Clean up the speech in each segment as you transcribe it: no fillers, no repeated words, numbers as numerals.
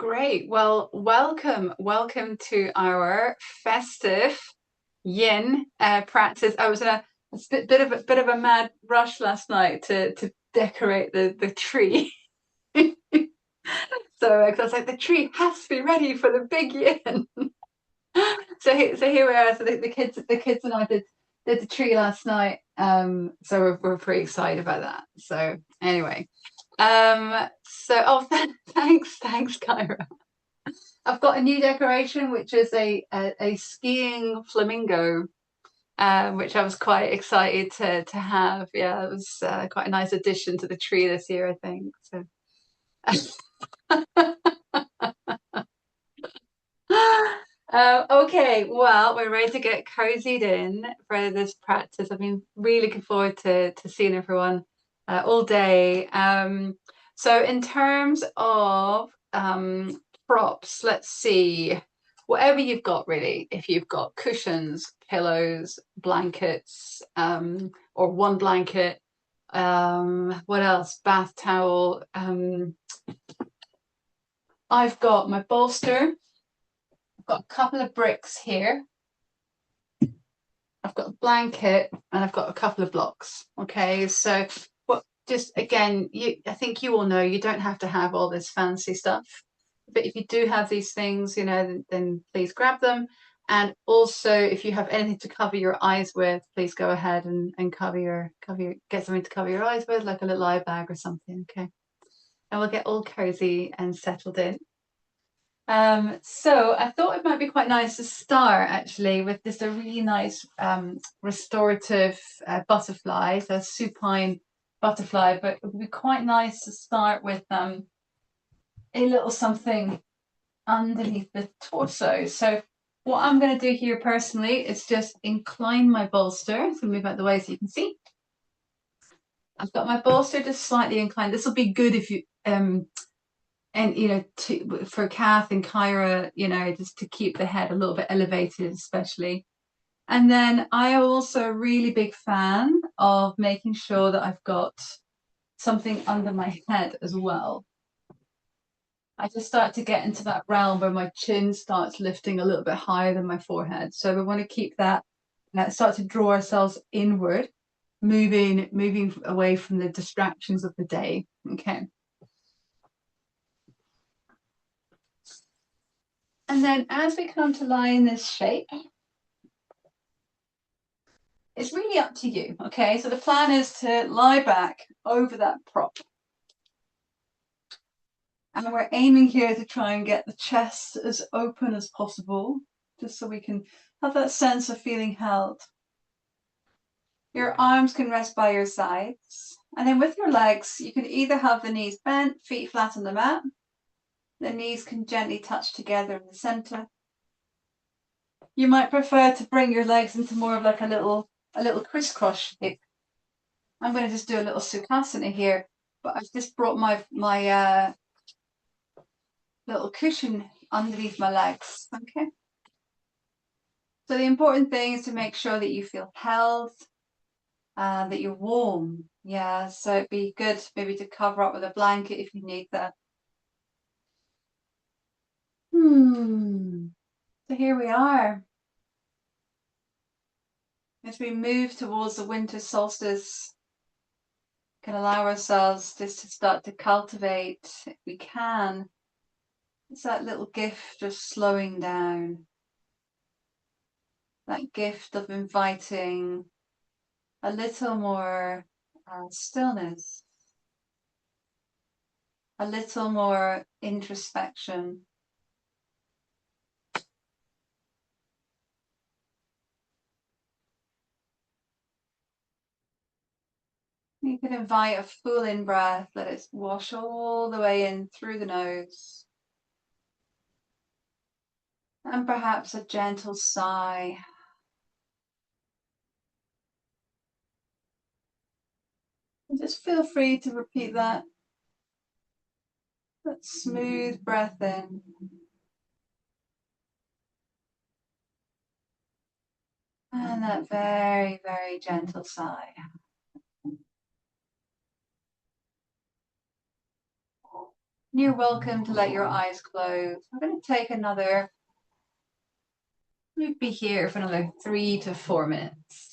Great. Well, welcome to our festive yin practice. I was in a bit of a mad rush last night to decorate the tree. So, 'cause I was like, the tree has to be ready for the big yin. So here we are. So the kids and I did the tree last night. So we're pretty excited about that. So anyway, thanks, Kyra. I've got a new decoration, which is a skiing flamingo, which I was quite excited to have. Yeah, it was quite a nice addition to the tree this year, I think. So, okay, well, we're ready to get cozied in for this practice. I've been really looking forward to seeing everyone all day. So, in terms of props, let's see, whatever you've got, really. If you've got cushions, pillows, blankets, or one blanket, what else? Bath towel. I've got my bolster. I've got a couple of bricks here. I've got a blanket and I've got a couple of blocks. Okay, so what? Just again, I think you all know you don't have to have all this fancy stuff, but if you do have these things, then please grab them. And also, if you have anything to cover your eyes with, please go ahead and get something to cover your eyes with, like a little eye bag or something. Okay, and we'll get all cozy and settled in. So I thought it might be quite nice to start actually with just a really nice restorative butterfly, so supine butterfly, but it would be quite nice to start with a little something underneath the torso. So what I'm going to do here personally is just incline my bolster. So move out the way so you can see. I've got my bolster just slightly inclined. This will be good if you and for Kath and Kyra, just to keep the head a little bit elevated, especially. And then I am also a really big fan of making sure that I've got something under my head as well. I just start to get into that realm where my chin starts lifting a little bit higher than my forehead. So we want to keep that, start to draw ourselves inward, moving away from the distractions of the day. Okay. And then as we come to lie in this shape, it's really up to you. Okay, so the plan is to lie back over that prop. And we're aiming here to try and get the chest as open as possible, just so we can have that sense of feeling held. Your arms can rest by your sides. And then with your legs, you can either have the knees bent, feet flat on the mat. The knees can gently touch together in the center. You might prefer to bring your legs into more of like a little crisscross shape. I'm going to just do a little sukhasana here, but I've just brought my little cushion underneath my legs. Okay. So the important thing is to make sure that you feel held, that you're warm. Yeah. So it'd be good maybe to cover up with a blanket if you need that. So here we are. As we move towards the winter solstice, can allow ourselves just to start to cultivate, if we can, it's that little gift of slowing down, that gift of inviting a little more stillness, a little more introspection. You can invite a full in breath, let it wash all the way in through the nose. And perhaps a gentle sigh. And just feel free to repeat that. That smooth breath in. And that very, very gentle sigh. You're welcome to let your eyes close. I'm going to take another, we'll be here for another 3 to 4 minutes.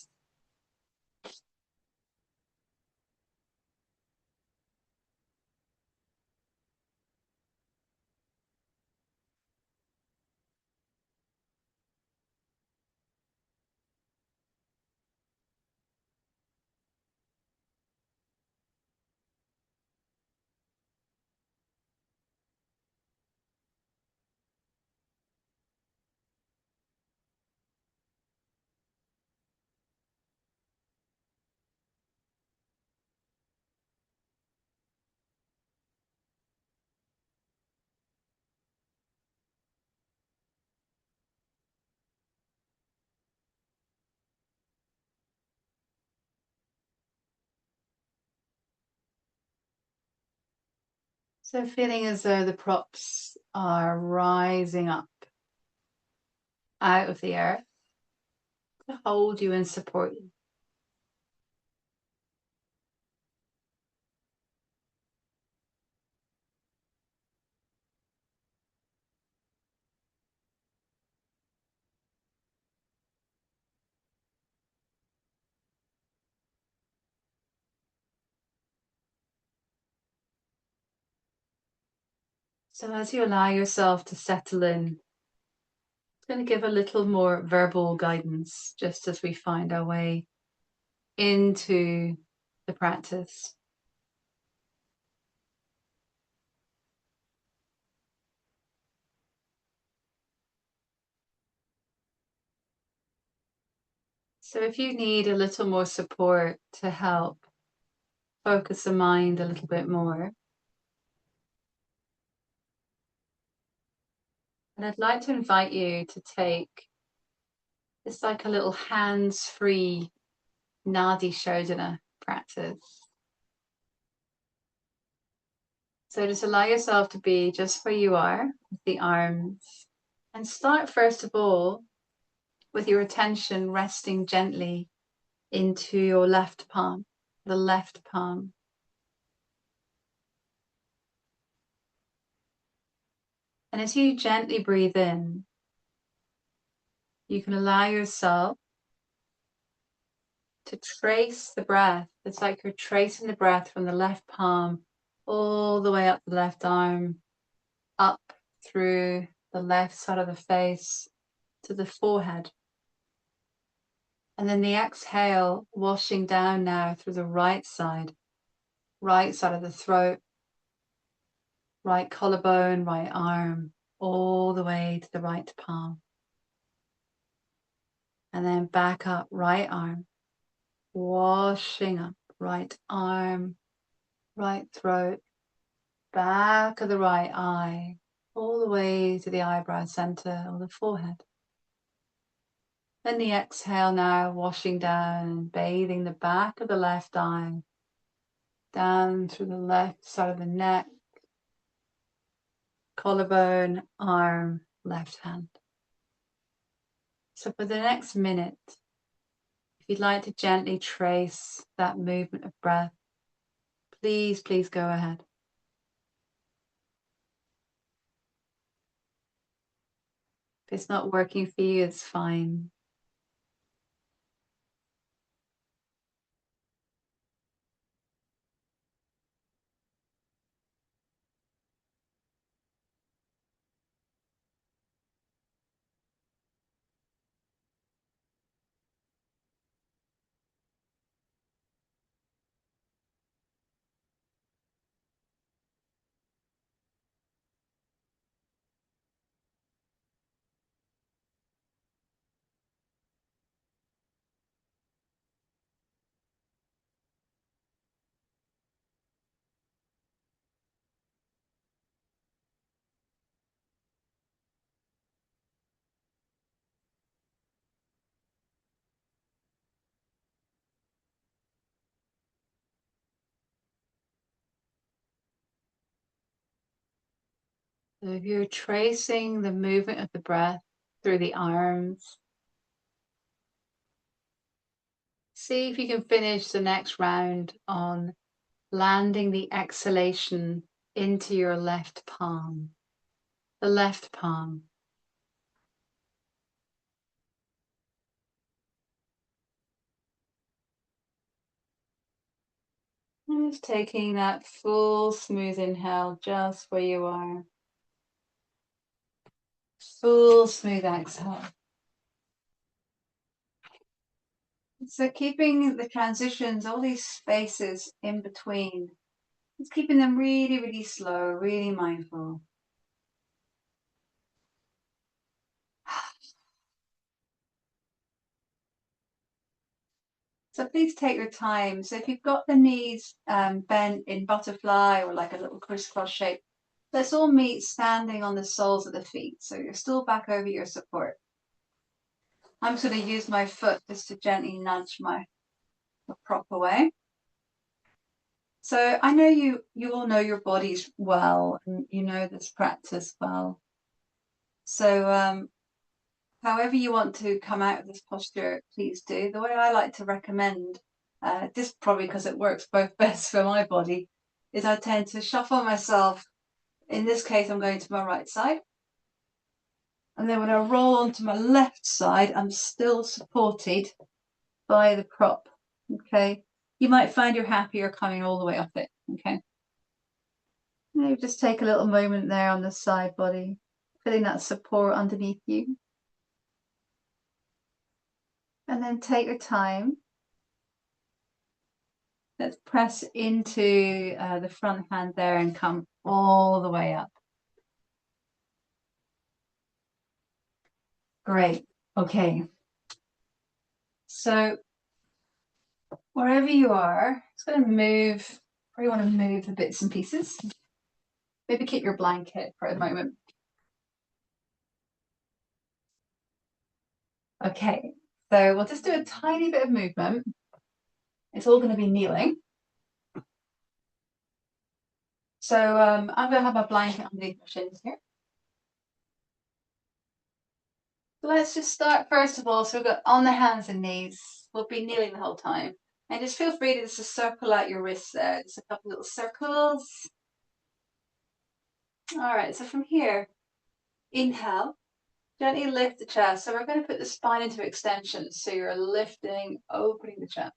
So feeling as though the props are rising up out of the earth to hold you and support you. So as you allow yourself to settle in, I'm going to give a little more verbal guidance just as we find our way into the practice. So if you need a little more support to help focus the mind a little bit more, and I'd like to invite you to take, it's like a little hands-free Nadi Shodhana practice. So just allow yourself to be just where you are with the arms, and start first of all with your attention resting gently into your left palm, the left palm. And as you gently breathe in, you can allow yourself to trace the breath. It's like you're tracing the breath from the left palm all the way up the left arm, up through the left side of the face to the forehead. And then the exhale washing down now through the right side of the throat, right collarbone, right arm, all the way to the right palm. And then back up, right arm, washing up, right arm, right throat, back of the right eye, all the way to the eyebrow center or the forehead. Then the exhale now, washing down, bathing the back of the left eye, down through the left side of the neck, collarbone, arm, left hand. So for the next minute, if you'd like to gently trace that movement of breath, please go ahead. If it's not working for you, it's fine. So if you're tracing the movement of the breath through the arms, see if you can finish the next round on landing the exhalation into your left palm. The left palm. And just taking that full smooth inhale just where you are. Full smooth exhale. So keeping the transitions, all these spaces in between, just keeping them really, really slow, really mindful. So please take your time. So if you've got the knees bent in butterfly or like a little crisscross shape, let's all meet standing on the soles of the feet. So you're still back over your support. I'm just going to use my foot just to gently nudge my prop away. So I know you all know your bodies well, and you know this practice well. So however you want to come out of this posture, please do. The way I like to recommend, just probably because it works both best for my body, is I tend to shuffle myself. In this case, I'm going to my right side. And then when I roll onto my left side, I'm still supported by the prop, okay? You might find you're happier coming all the way up it, okay? Maybe just take a little moment there on the side body, feeling that support underneath you. And then take your time. Let's press into the front hand there and come all the way up. Great. Okay. So wherever you are, it's going to move, or you want to move the bits and pieces. Maybe keep your blanket for a moment. Okay. So we'll just do a tiny bit of movement. It's all going to be kneeling. So I'm going to have my blanket underneath my shins here. So let's just start first of all. So we've got on the hands and knees. We'll be kneeling the whole time. And just feel free to just circle out your wrists there. Just a couple little circles. All right, so from here, inhale, gently lift the chest. So we're going to put the spine into extension. So you're lifting, opening the chest.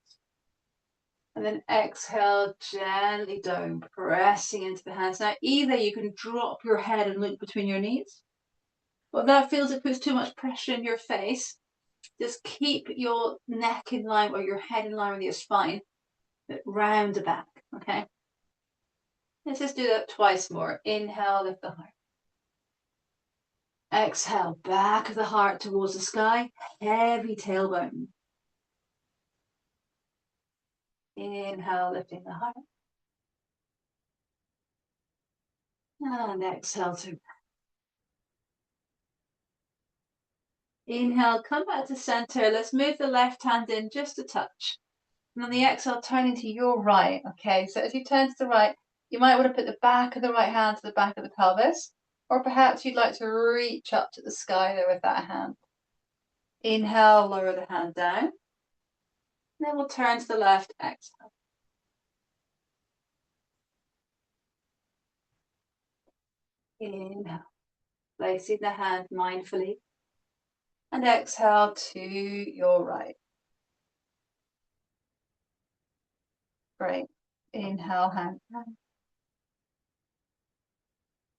And then exhale, gently down, pressing into the hands. Now, either you can drop your head and look between your knees. Well, that feels it puts too much pressure in your face. Just keep your neck in line or your head in line with your spine, but round the back, okay? Let's just do that twice more. Inhale, lift the heart. Exhale, back of the heart towards the sky, heavy tailbone. Inhale, lifting the heart. And exhale to. Inhale, come back to center. Let's move the left hand in just a touch. And on the exhale, turning to your right. Okay, so as you turn to the right, you might want to put the back of the right hand to the back of the pelvis, or perhaps you'd like to reach up to the sky there with that hand. Inhale, lower the hand down. And then we'll turn to the left, exhale. Inhale, placing the hand mindfully. And exhale to your right. Great. Inhale, hand down.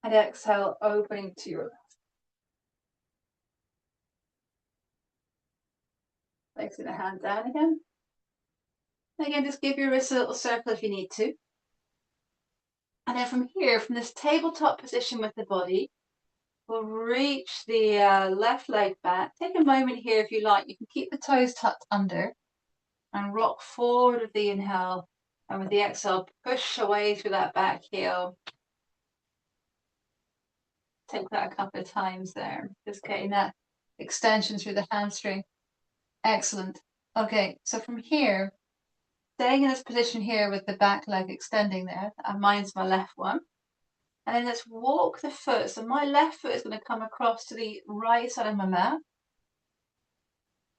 And exhale, opening to your left. Placing the hand down again. And again, just give your wrist a little circle if you need to. And then from here, from this tabletop position with the body, we'll reach the left leg back. Take a moment here if you like. You can keep the toes tucked under and rock forward with the inhale. And with the exhale, push away through that back heel. Take that a couple of times there. Just getting that extension through the hamstring. Excellent. Okay, so from here, staying in this position here with the back leg extending there, and mine's my left one. And then let's walk the foot. So my left foot is going to come across to the right side of my mat.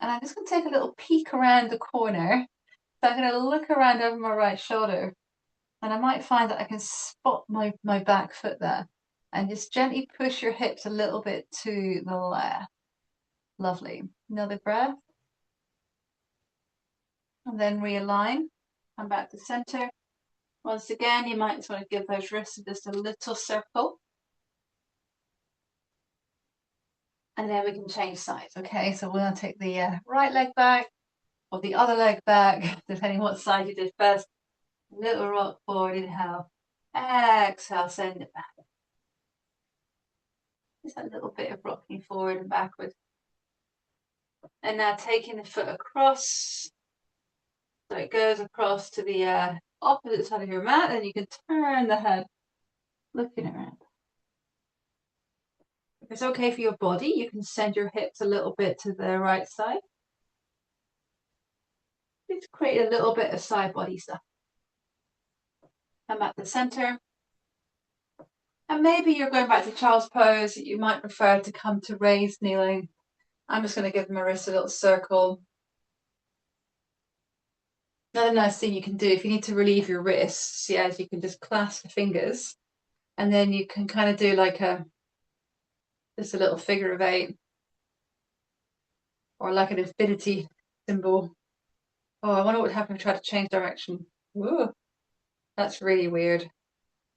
And I'm just going to take a little peek around the corner. So I'm going to look around over my right shoulder. And I might find that I can spot my back foot there. And just gently push your hips a little bit to the left. Lovely. Another breath. And then realign. Come back to center. Once again, you might just want to give those wrists just a little circle. And then we can change sides. Okay, so we're going to take the right leg back or the other leg back, depending what side you did first. Little rock forward, inhale. Exhale, send it back. Just a little bit of rocking forward and backward. And now taking the foot across. So it goes across to the opposite side of your mat, and you can turn the head, looking around. If it's okay for your body, you can send your hips a little bit to the right side. Just create a little bit of side body stuff. Come back to center. And maybe you're going back to child's pose. You might prefer to come to raised kneeling. I'm just going to give my wrist a little circle. Another nice thing you can do if you need to relieve your wrists, yeah, is you can just clasp the fingers, and then you can kind of do like just a little figure of 8, or like an infinity symbol. Oh, I wonder what would happen if I tried to change direction. Ooh, that's really weird.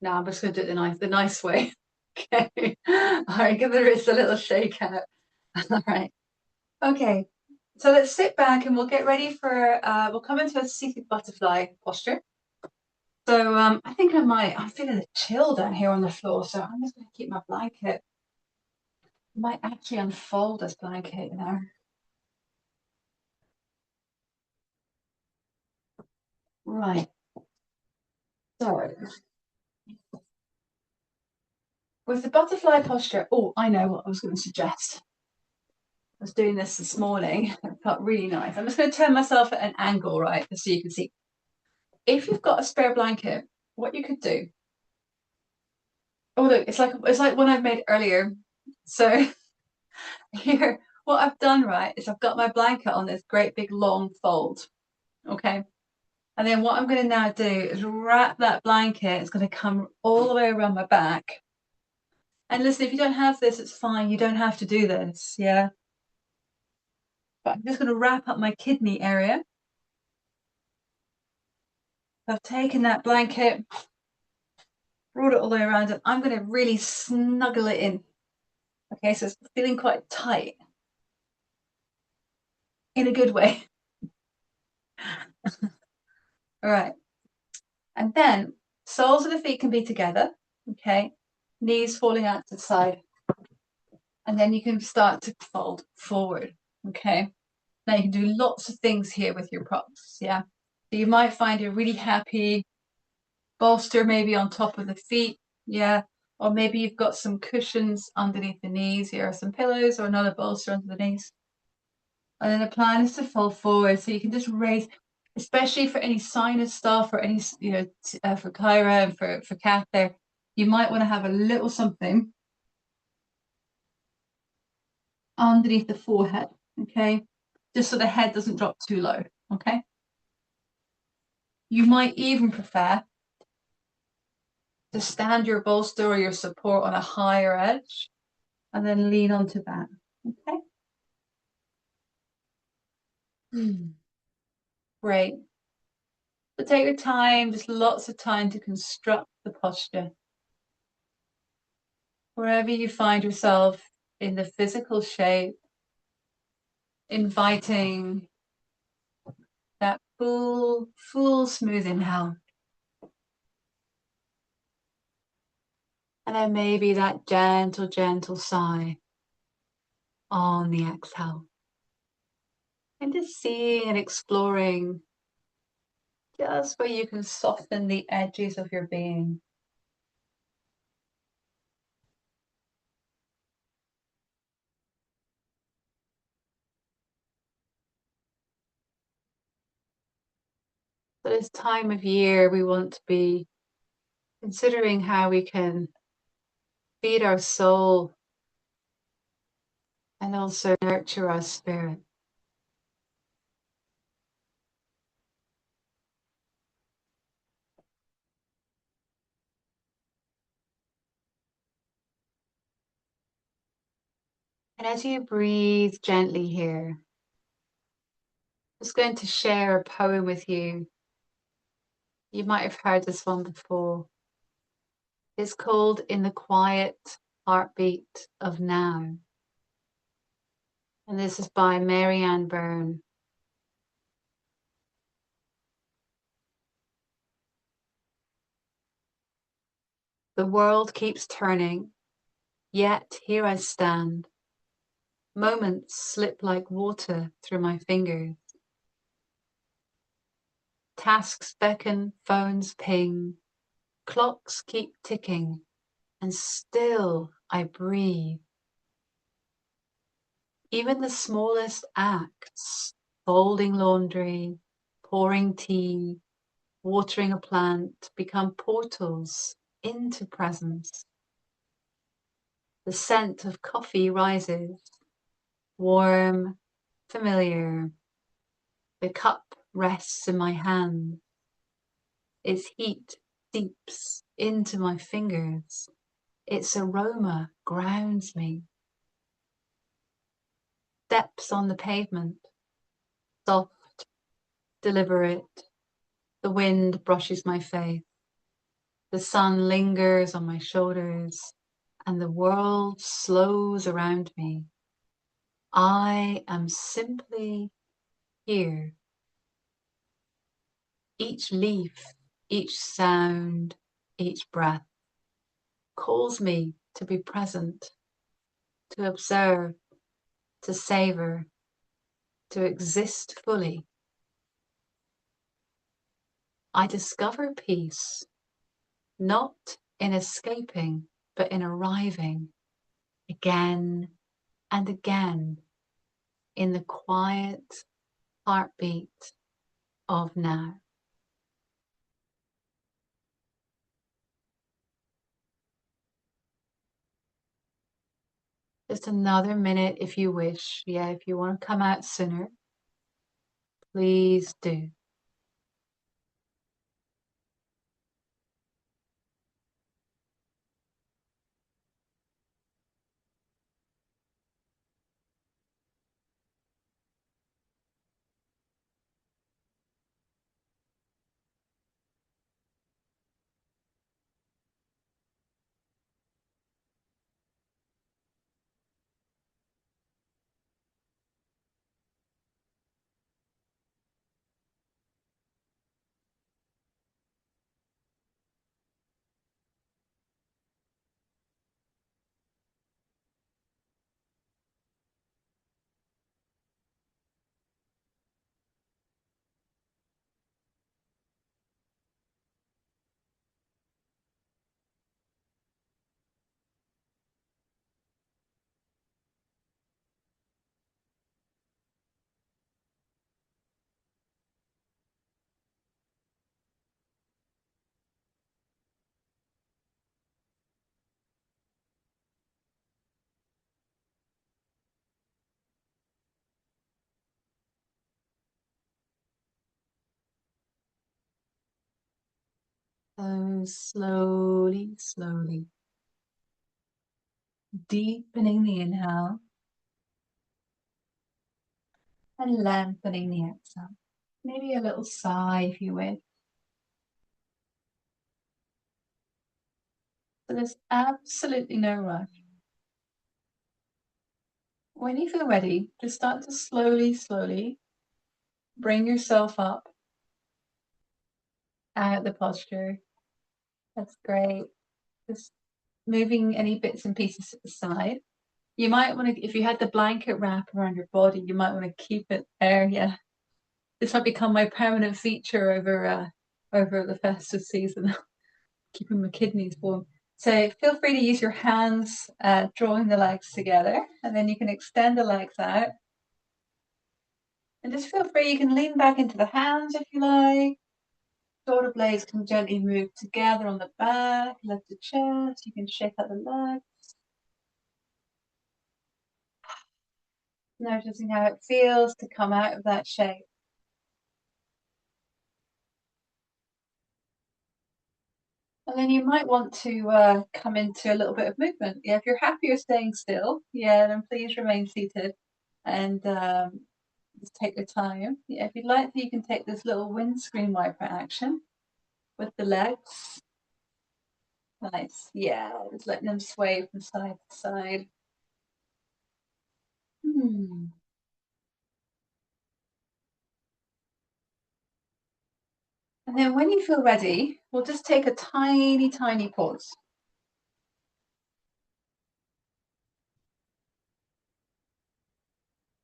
No, I'm just going to do it the nice way. Okay. All right, give the wrist a little shake out. All right. Okay. So let's sit back and we'll get ready for, we'll come into a seated butterfly posture. So I think I'm feeling a chill down here on the floor, so I'm just going to keep my blanket. I might actually unfold this blanket now. Right. So with the butterfly posture, oh, I know what I was going to suggest. I was doing this morning. It felt really nice. I'm just going to turn myself at an angle, right, so you can see. If you've got a spare blanket, what you could do. Oh, look, it's like one I've made earlier. So here, what I've done, right, is I've got my blanket on this great big long fold. Okay. And then what I'm going to now do is wrap that blanket. It's going to come all the way around my back. And listen, if you don't have this, it's fine. You don't have to do this. Yeah. But I'm just going to wrap up my kidney area. I've taken that blanket, brought it all the way around, and I'm going to really snuggle it in. Okay, so it's feeling quite tight in a good way. All right. And then soles of the feet can be together. Okay. Knees falling out to the side. And then you can start to fold forward. Okay. Now you can do lots of things here with your props. Yeah. So you might find a really happy bolster maybe on top of the feet. Yeah. Or maybe you've got some cushions underneath the knees. Here are some pillows or another bolster under the knees. And then the plan is to fold forward. So you can just raise, especially for any sinus stuff or any, for Kyra and for Kath there, you might want to have a little something underneath the forehead. Okay. Just so the head doesn't drop too low. Okay. You might even prefer to stand your bolster or your support on a higher edge and then lean onto that. Okay. Great. But take your time, just lots of time to construct the posture. Wherever you find yourself in the physical shape, inviting that full smooth inhale. And then maybe that gentle sigh on the exhale. And just seeing and exploring just where you can soften the edges of your being. So this time of year, we want to be considering how we can feed our soul and also nurture our spirit. And as you breathe gently here, I'm just going to share a poem with you. You might have heard this one before. It's called In the Quiet Heartbeat of Now. And this is by Marianne Byrne. The world keeps turning, yet here I stand. Moments slip like water through my fingers. Tasks beckon, phones ping, clocks keep ticking, and still I breathe. Even the smallest acts, folding laundry, pouring tea, watering a plant, become portals into presence. The scent of coffee rises, warm, familiar. The cup rests in my hand. Its heat seeps into my fingers. Its aroma grounds me. Steps on the pavement, soft, deliberate. The wind brushes my face. The sun lingers on my shoulders, and the world slows around me. I am simply here. Each leaf, each sound, each breath calls me to be present, to observe, to savor, to exist fully. I discover peace, not in escaping, but in arriving again and again in the quiet heartbeat of now. Just another minute if you wish. Yeah, if you want to come out sooner, please do. So slowly, slowly, deepening the inhale and lengthening the exhale. Maybe a little sigh if you wish. So there's absolutely no rush. When you feel ready, just start to slowly, slowly bring yourself up out the posture. That's great. Just moving any bits and pieces to the side. You might want to, if you had the blanket wrap around your body, you might want to keep it there. Yeah, this might become my permanent feature over the festive season, keeping my kidneys warm. So feel free to use your hands, drawing the legs together, and then you can extend the legs out. And just feel free, you can lean back into the hands if you like. Shoulder blades can gently move together on the back, lift the chest, you can shake out the legs. Noticing how it feels to come out of that shape. And then you might want to come into a little bit of movement. Yeah, if you're happy you're staying still, yeah, then please remain seated and just take your time. Yeah, if you'd like to, you can take this little windscreen wiper action with the legs. Nice. Yeah, just letting them sway from side to side. Hmm. And then when you feel ready, we'll just take a tiny, tiny pause.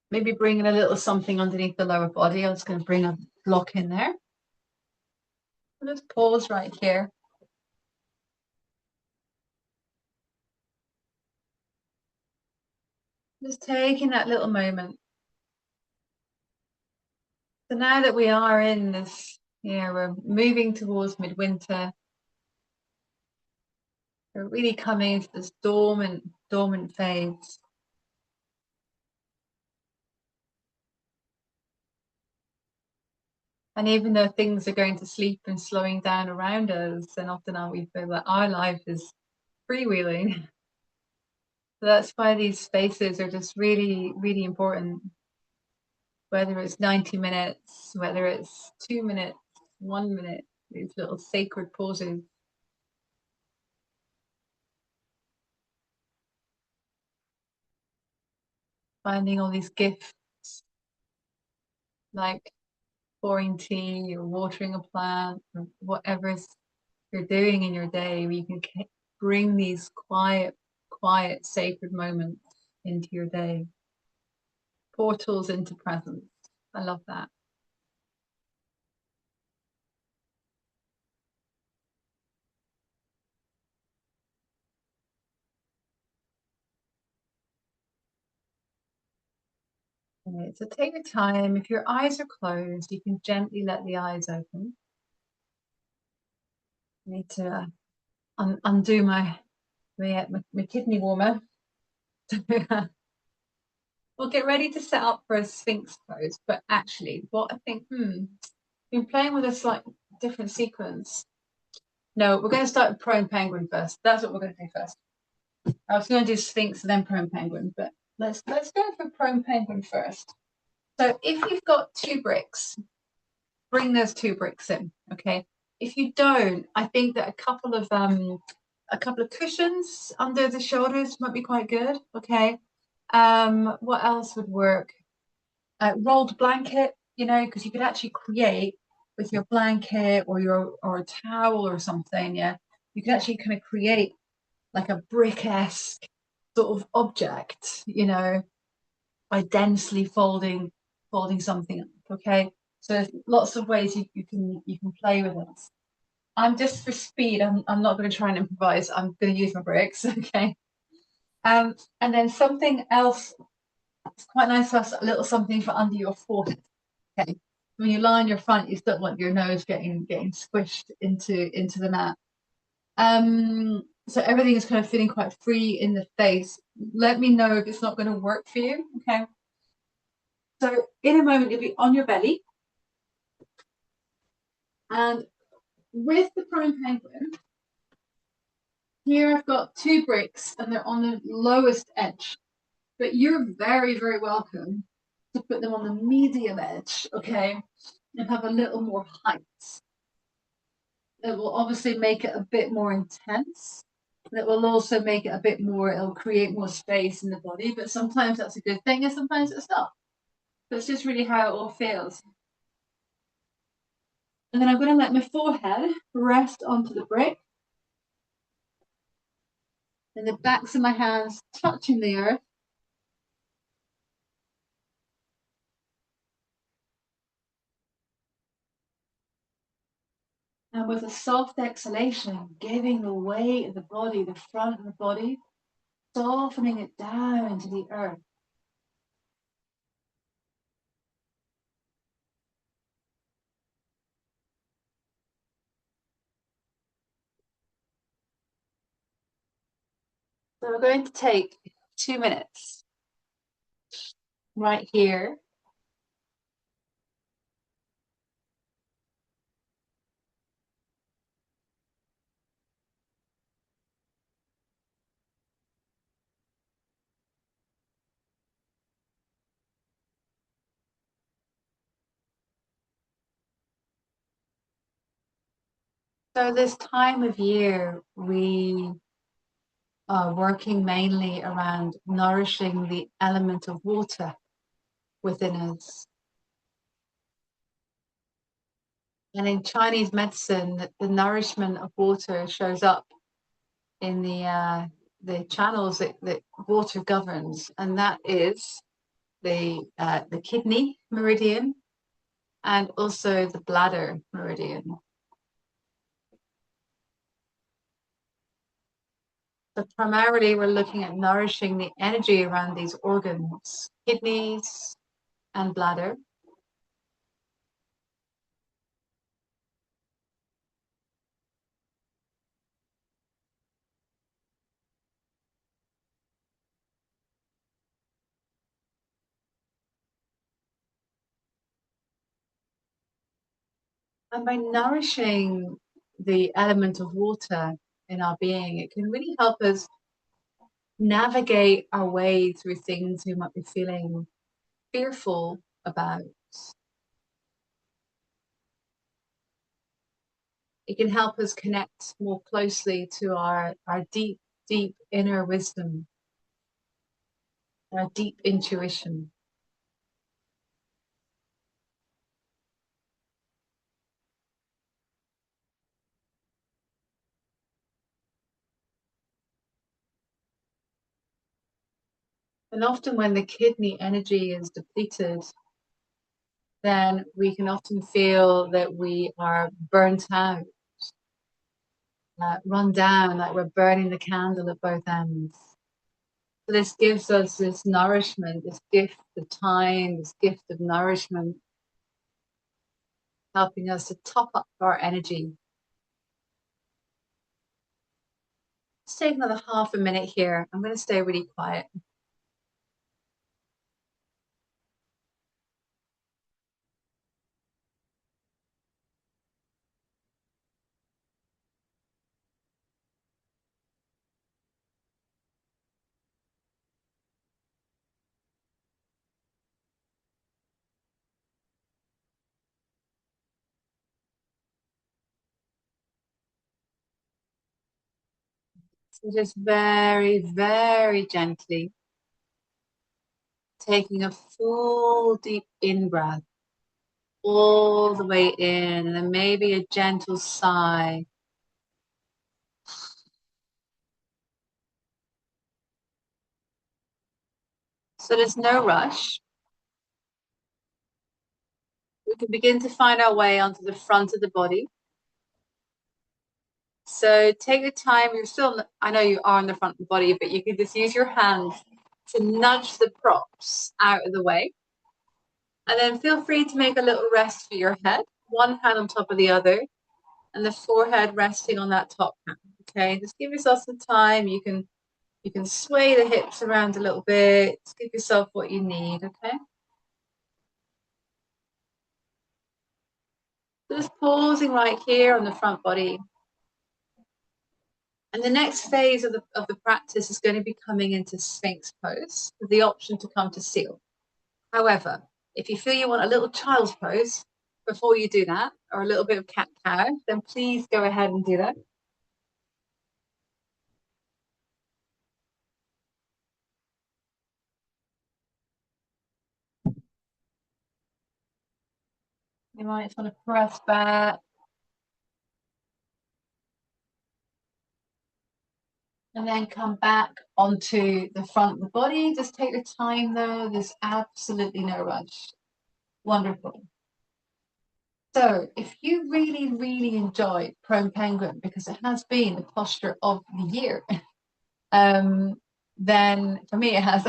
Maybe bring in a little something underneath the lower body. I'm just going to bring a block in there. Just pause right here. Just taking that little moment. So now that we are in this, we're moving towards midwinter. We're really coming into this dormant phase. And even though things are going to sleep and slowing down around us, and often we feel that our life is freewheeling. So that's why these spaces are just really, really important. Whether it's 90 minutes, whether it's 2 minutes, 1 minute, these little sacred pauses. Finding all these gifts like pouring tea or watering a plant or whatever you're doing in your day, where you can bring these quiet, sacred moments into your day. Portals into presence. I love that. Okay, so take your time. If your eyes are closed, you can gently let the eyes open. I need to undo my kidney warmer. We'll get ready to set up for a sphinx pose. But actually, what I think, been playing with a slightly different sequence. No, we're going to start with prone penguin first. That's what we're going to do first. I was going to do sphinx and then prone penguin, but let's go for prone penguin first. So if you've got 2 bricks, bring those 2 bricks in. Okay. If you don't, I think that a couple of cushions under the shoulders might be quite good. Okay. What else would work? Rolled blanket, because you could actually create with your blanket or a towel or something. Yeah, you could actually kind of create like a brick-esque sort of object, by densely folding something up. Okay, so there's lots of ways you can play with it. I'm just for speed. I'm not going to try and improvise. I'm going to use my bricks. Okay. And then something else. It's quite nice to have a little something for under your forehead. Okay. When you lie on your front, you don't want your nose getting squished into the mat. So everything is kind of feeling quite free in the face. Let me know if it's not going to work for you. Okay. So in a moment, you'll be on your belly, and with the prone penguin, here I've got 2 bricks, and they're on the lowest edge. But you're very, very welcome to put them on the medium edge. Okay, and have a little more height. It will obviously make it a bit more intense. It will also make it a bit more, it'll create more space in the body, but sometimes that's a good thing and sometimes it's not. So it's just really how it all feels. And then I'm going to let my forehead rest onto the brick and the backs of my hands touching the earth. And with a soft exhalation, giving the weight of the body, the front of the body, softening it down into the earth. So we're going to take 2 minutes right here. So this time of year, we are working mainly around nourishing the element of water within us. And in Chinese medicine, the nourishment of water shows up in the channels that water governs, and that is the kidney meridian and also the bladder meridian. So primarily, we're looking at nourishing the energy around these organs, kidneys and bladder. And by nourishing the element of water in our being, it can really help us navigate our way through things we might be feeling fearful about. It can help us connect more closely to our deep, deep inner wisdom, our deep intuition. And often when the kidney energy is depleted, then we can often feel that we are burnt out, run down, like we're burning the candle at both ends. So this gives us this nourishment, this gift of time, this gift of nourishment, helping us to top up our energy. Let's take another half a minute here. I'm going to stay really quiet. So just very, very gently taking a full deep in breath all the way in, and then maybe a gentle sigh. So there's no rush. We can begin to find our way onto the front of the body. So take the time, you're still, I know you are on the front of the body, but you can just use your hands to nudge the props out of the way. And then feel free to make a little rest for your head, one hand on top of the other, and the forehead resting on that top hand. Okay, just give yourself some time. You can sway the hips around a little bit. Just give yourself what you need, okay? So just pausing right here on the front body. And the next phase of the practice is going to be coming into Sphinx pose with the option to come to seal. However, if you feel you want a little child's pose before you do that, or a little bit of cat cow, then please go ahead and do that. You might just want to press back and then come back onto the front of the body. Just take the time though. There's absolutely no rush. Wonderful. So if you really, really enjoyed prone penguin, because it has been the posture of the year, then for me it has.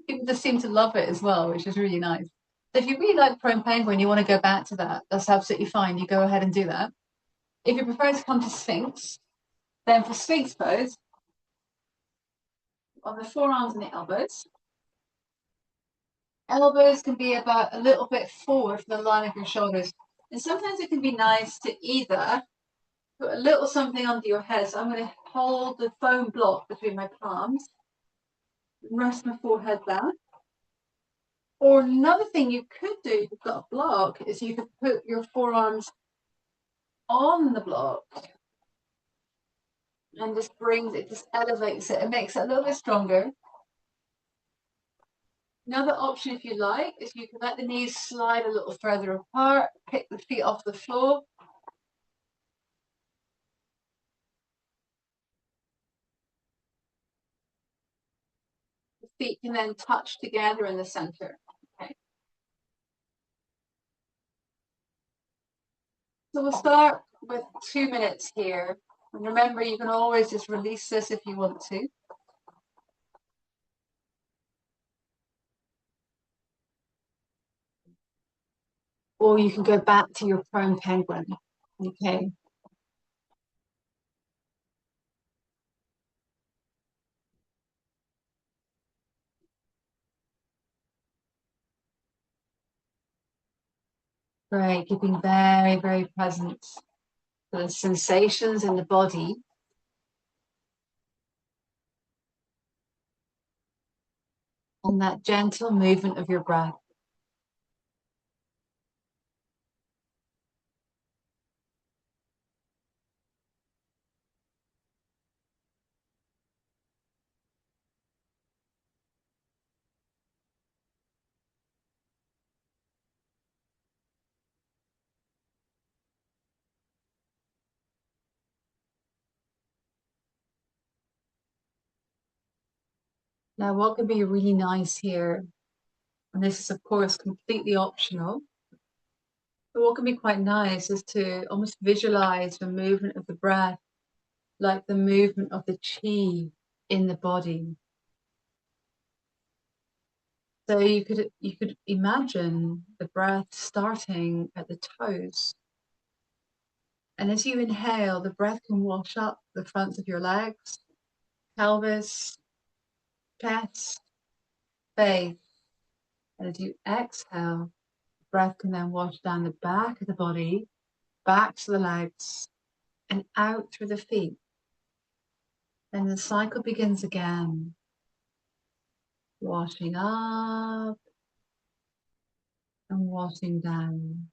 People just seem to love it as well, which is really nice. So if you really like prone penguin, you want to go back to that, that's absolutely fine. You go ahead and do that. If you prefer to come to Sphinx, then for Sphinx pose, on the forearms and the elbows. Elbows can be about a little bit forward from the line of your shoulders. And sometimes it can be nice to either put a little something under your head. So I'm going to hold the foam block between my palms, rest my forehead down. Or another thing you could do if you've got a block is you could put your forearms on the block And just brings it, just elevates it. It makes it a little bit stronger. Another option, if you like, is you can let the knees slide a little further apart, pick the feet off the floor. The feet can then touch together in the center. Okay. So we'll start with 2 minutes here. And remember, you can always just release this if you want to. Or you can go back to your prone penguin. Okay. Great. Keeping very, very present to the sensations in the body. On that gentle movement of your breath. Now, what could be really nice here, and this is, of course, completely optional, but what can be quite nice is to almost visualize the movement of the breath like the movement of the chi in the body. So you could imagine the breath starting at the toes. And as you inhale, the breath can wash up the fronts of your legs, pelvis, chest, face. And as you exhale, the breath can then wash down the back of the body, back to the legs, and out through the feet. Then the cycle begins again, washing up and washing down.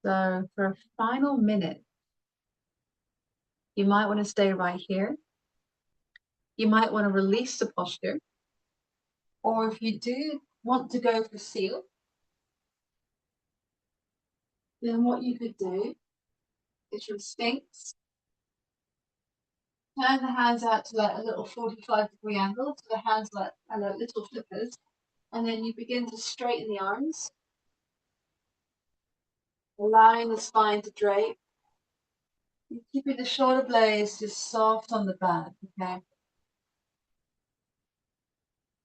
So for a final minute, you might want to stay right here. You might want to release the posture. Or if you do want to go for seal, then what you could do is from sphinx, turn the hands out to like a little 45-degree angle, so the hands like little flippers, and then you begin to straighten the arms, allowing the spine to drape, and keeping the shoulder blades just soft on the back, okay?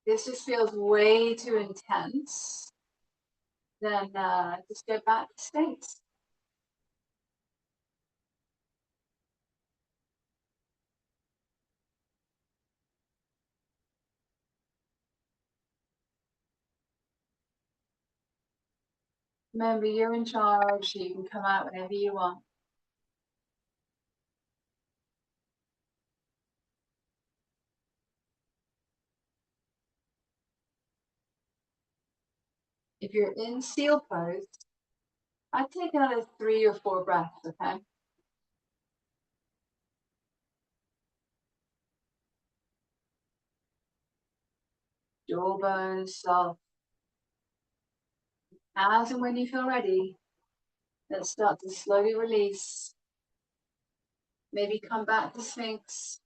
This just feels way too intense. Then just go back to sphinx. Remember, you're in charge, so you can come out whenever you want. If you're in seal pose, I'd take another 3 or 4 breaths, okay? Jawbone soft. As and when you feel ready, let's start to slowly release. Maybe come back to sphinx,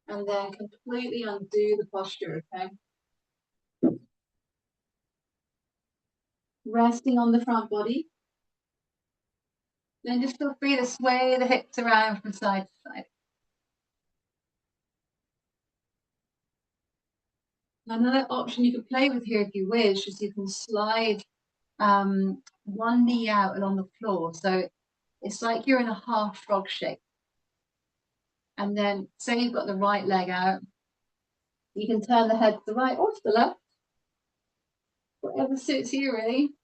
and then completely undo the posture, okay? Resting on the front body. Then just feel free to sway the hips around from side to side. Another option you could play with here if you wish is you can slide one knee out along the floor. So it's like you're in a half frog shape. And then say you've got the right leg out, you can turn the head to the right or to the left, whatever suits you really.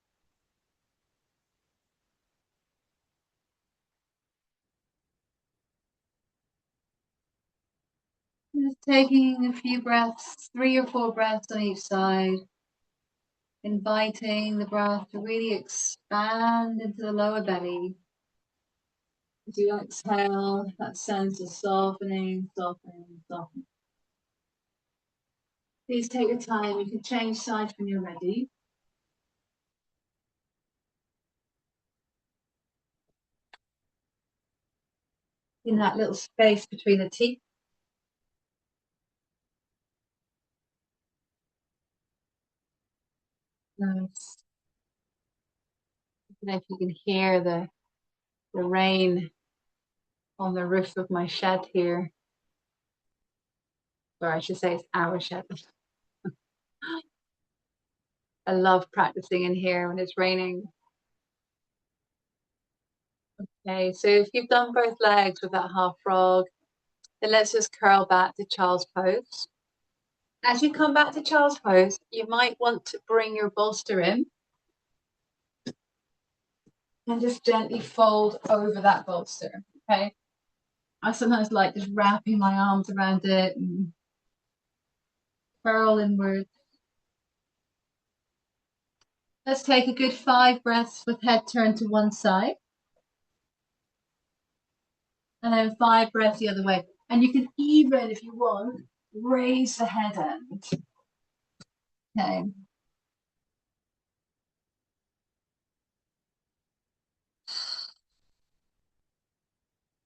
Just taking a few breaths, 3 or 4 breaths on each side, inviting the breath to really expand into the lower belly. As you exhale, that sense of softening, softening, softening. Please take your time. You can change sides when you're ready. In that little space between the teeth. Nice. I don't know if you can hear the rain on the roof of my shed here. Or I should say it's our shed. I love practicing in here when it's raining. Okay, so if you've done both legs with that half frog, then let's just curl back to child's pose. As you come back to child's pose, you might want to bring your bolster in and just gently fold over that bolster, okay? I sometimes like just wrapping my arms around it and curl inward. Let's take a good 5 breaths with head turned to one side. And then 5 breaths the other way. And you can even, if you want, raise the head end. Okay.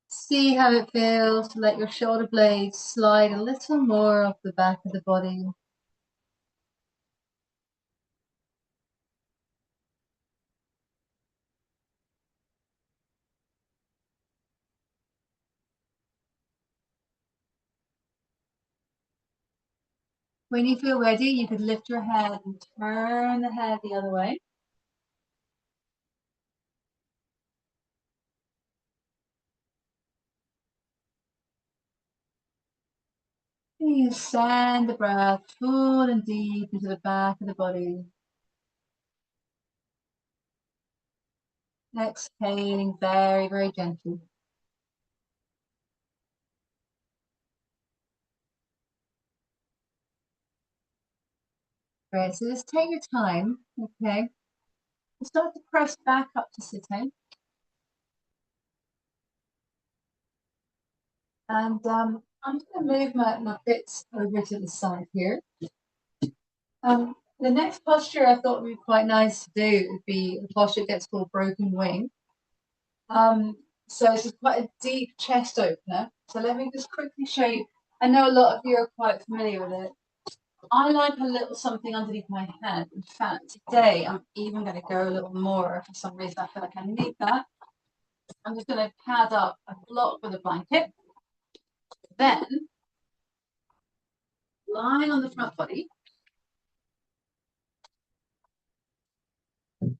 See how it feels to let your shoulder blades slide a little more off the back of the body. When you feel ready, you could lift your head and turn the head the other way. And you send the breath full and deep into the back of the body. Exhaling very, very gently. Great, so just take your time, okay? Start to press back up to sitting. And I'm just going to move my bits over to the side here. The next posture I thought would be quite nice to do would be a posture that gets called broken wing. So it's quite a deep chest opener. So let me just quickly show you. I know a lot of you are quite familiar with it. I like a little something underneath my head. In fact, today I'm even going to go a little more. For some reason, I feel like I need that. I'm just going to pad up a block with a blanket. Then, lying on the front body, I'm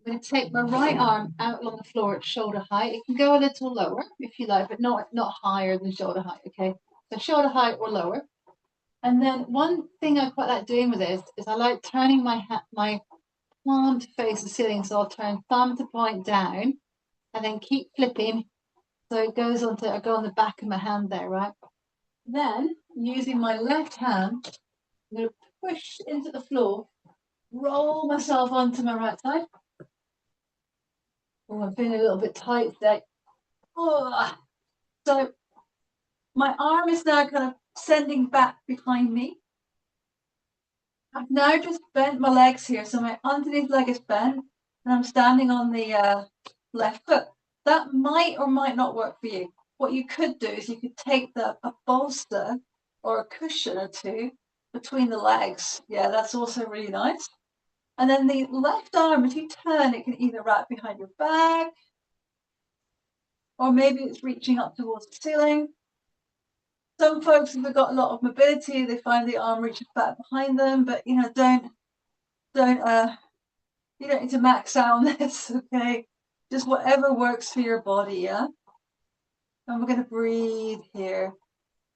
going to take my right arm out along the floor at shoulder height. It can go a little lower if you like, but not higher than shoulder height, okay? So shoulder height or lower. And then one thing I quite like doing with this is I like turning my palm to face the ceiling. So I'll turn thumb to point down and then keep flipping. So it goes onto, I go on the back of my hand there, right? Then using my left hand, I'm going to push into the floor, roll myself onto my right side. Oh, I'm feeling a little bit tight today. Oh. So my arm is now kind of sending back behind me. I've now just bent my legs here, so my underneath leg is bent, and I'm standing on the left foot. That might or might not work for you. What you could do is you could take a bolster or a cushion or two between the legs. Yeah, that's also really nice. And then the left arm, if you turn, it can either wrap behind your back, or maybe it's reaching up towards the ceiling. Some folks, if they've got a lot of mobility, they find the arm reaches back behind them, but you know, you don't need to max out on this, okay? Just whatever works for your body, yeah? And we're going to breathe here.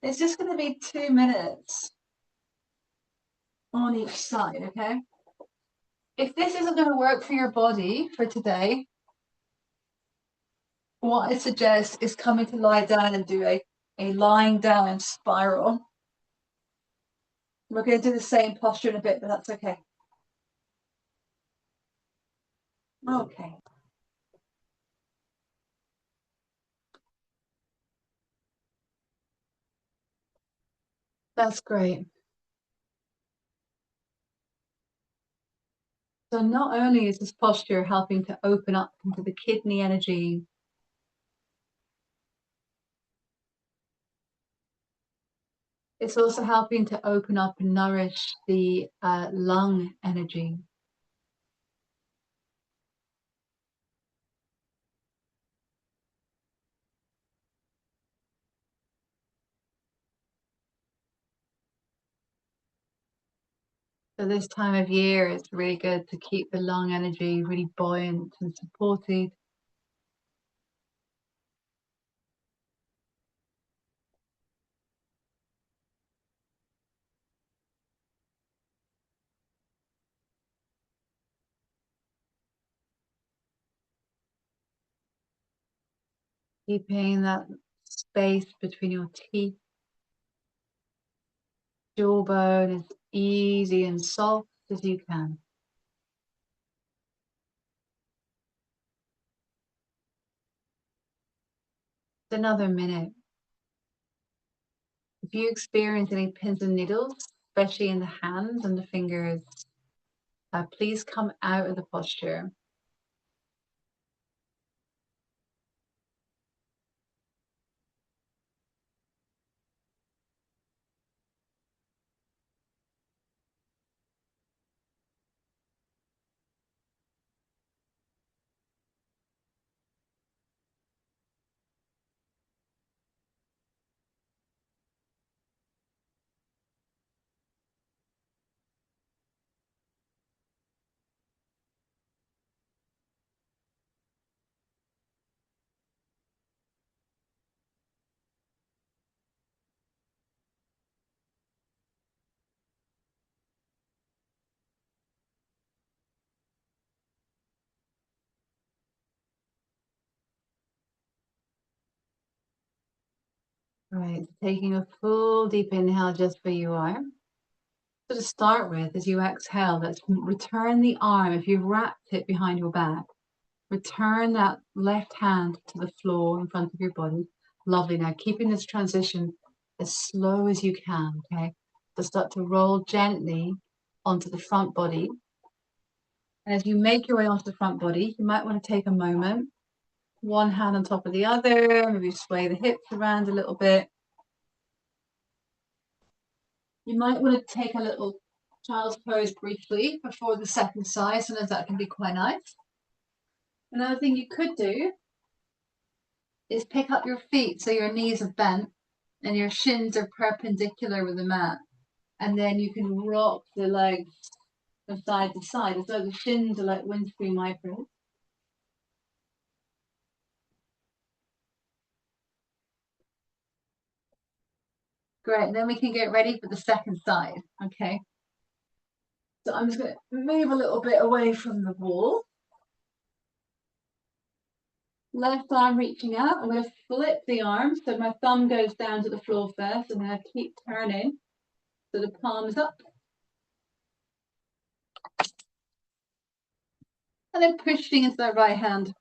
It's just going to be 2 minutes on each side, okay? If this isn't going to work for your body for today, what I suggest is coming to lie down and do a a lying down spiral. We're going to do the same posture in a bit, but that's okay. Okay. That's great. So not only is this posture helping to open up into the kidney energy, it's also helping to open up and nourish the lung energy. So this time of year, it's really good to keep the lung energy really buoyant and supported. Keeping that space between your teeth, jawbone as easy and soft as you can. Another minute. If you experience any pins and needles, especially in the hands and the fingers, please come out of the posture. Right, taking a full deep inhale just where you are. So to start with, as you exhale, let's return the arm. If you've wrapped it behind your back, return that left hand to the floor in front of your body. Lovely. Now, keeping this transition as slow as you can, okay? So start to roll gently onto the front body. And as you make your way onto the front body, you might want to take a moment, one hand on top of the other, maybe sway the hips around a little bit. You might want to take a little child's pose briefly before the second side. Sometimes that can be quite nice. Another thing you could do is pick up your feet so your knees are bent and your shins are perpendicular with the mat. And then you can rock the legs from side to side as though the shins are like windscreen wipers. Great, and then we can get ready for the second side, okay? So I'm just going to move a little bit away from the wall. Left arm reaching out. I'm going to flip the arm so my thumb goes down to the floor first, and then I keep turning so the palm is up. And then pushing into that right hand,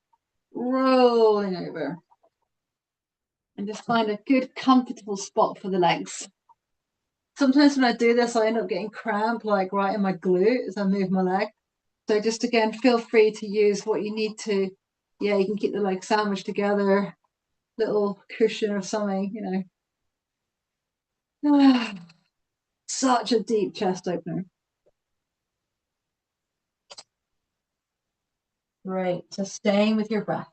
rolling over. And just find a good comfortable spot for the legs. Sometimes when I do this, I end up getting cramp like right in my glute as I move my leg. So just again, feel free to use what you need to. Yeah, you can keep the legs sandwiched together, little cushion or something, you know. Such a deep chest opener. Great. So staying with your breath.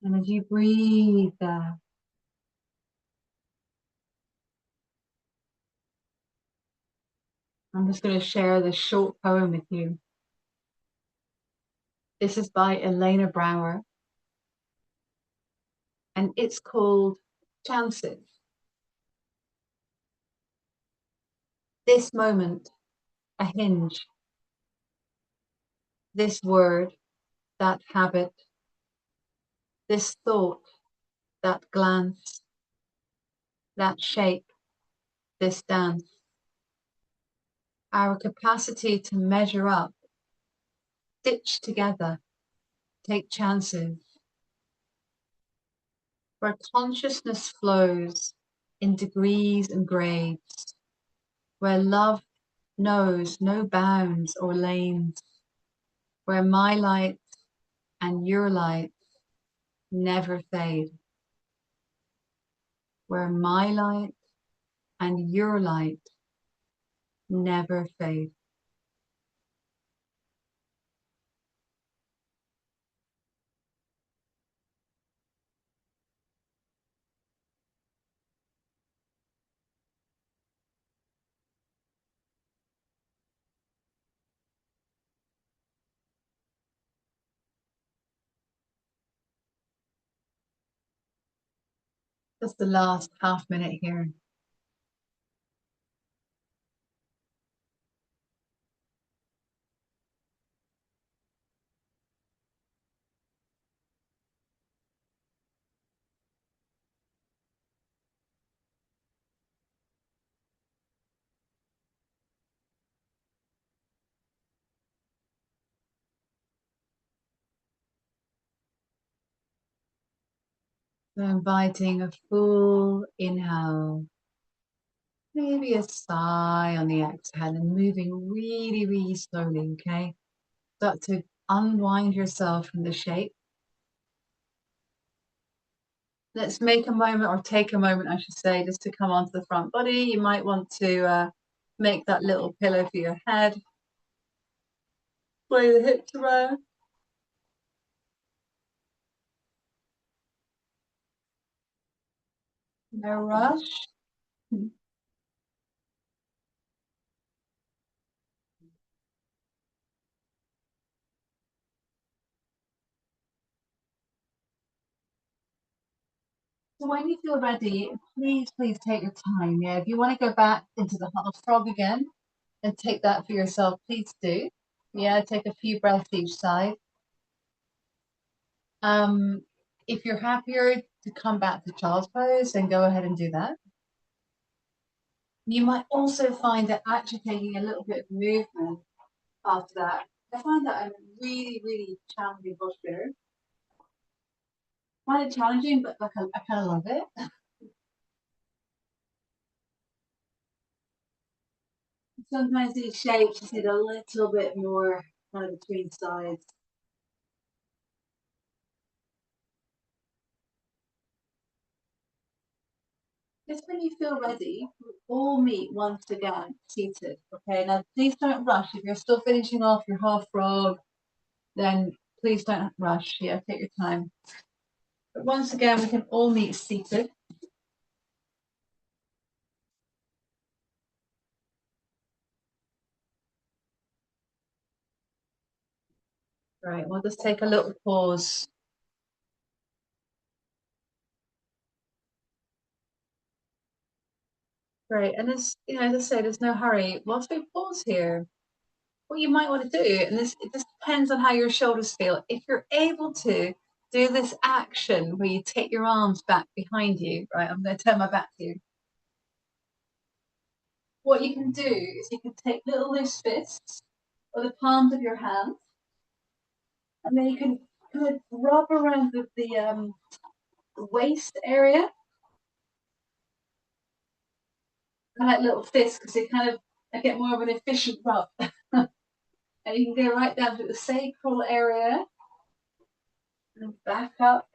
And as you breathe there, I'm just going to share this short poem with you. This is by Elena Brower, and it's called Chances. This moment, a hinge. this word, that habit, this thought, that glance, that shape, this dance. Our capacity to measure up, stitch together, take chances, where consciousness flows in degrees and grades, where love knows no bounds or lanes, where my light and your light never fade, where my light and your light never fade. Just the last half minute here. So inviting a full inhale, maybe a sigh on the exhale, and moving really, really slowly, okay? Start to unwind yourself from the shape. Let's make a moment, or take a moment, I should say, just to come onto the front body. You might want to make that little pillow for your head. Sway the hips around. No rush. So when you feel ready, please, please take your time. Yeah, if you want to go back into the half frog again and take that for yourself, please do. Yeah, take a few breaths each side. Um, if you're happier to come back to child's pose, then go ahead and do that. You might also find that actually taking a little bit of movement after that. I find that a really, really challenging posture. I find it challenging, but like I kind of love it. Sometimes these shapes just need a little bit more kind of between sides. Just when you feel ready, we all meet once again, seated. Okay, now please don't rush. If you're still finishing off your half frog, then please don't rush. Yeah, take your time. But once again, we can all meet seated. Right, we'll just take a little pause. Great, and as you know, as I say, there's no hurry. Whilst we pause here, what you might want to do, and this it just depends on how your shoulders feel. If you're able to do this action where you take your arms back behind you, right? I'm going to turn my back to you. What you can do is you can take little loose fists or the palms of your hands, and then you can kind of rub around the waist area, kind of like little fists, because they kind of get more of an efficient rub. And you can go right down to the sacral area and back up.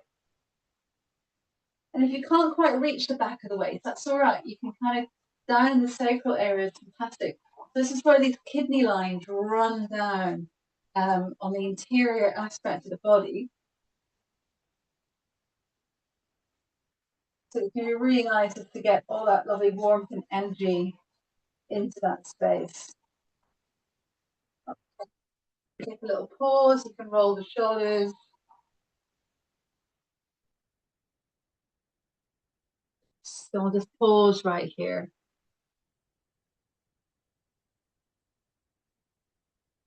And if you can't quite reach the back of the waist, that's all right. You can kind of down in the sacral area is fantastic. This is where these kidney lines run down on the interior aspect of the body. So it can be really nice to get all that lovely warmth and energy into that space. Take a little pause, you can roll the shoulders. So we'll just pause right here.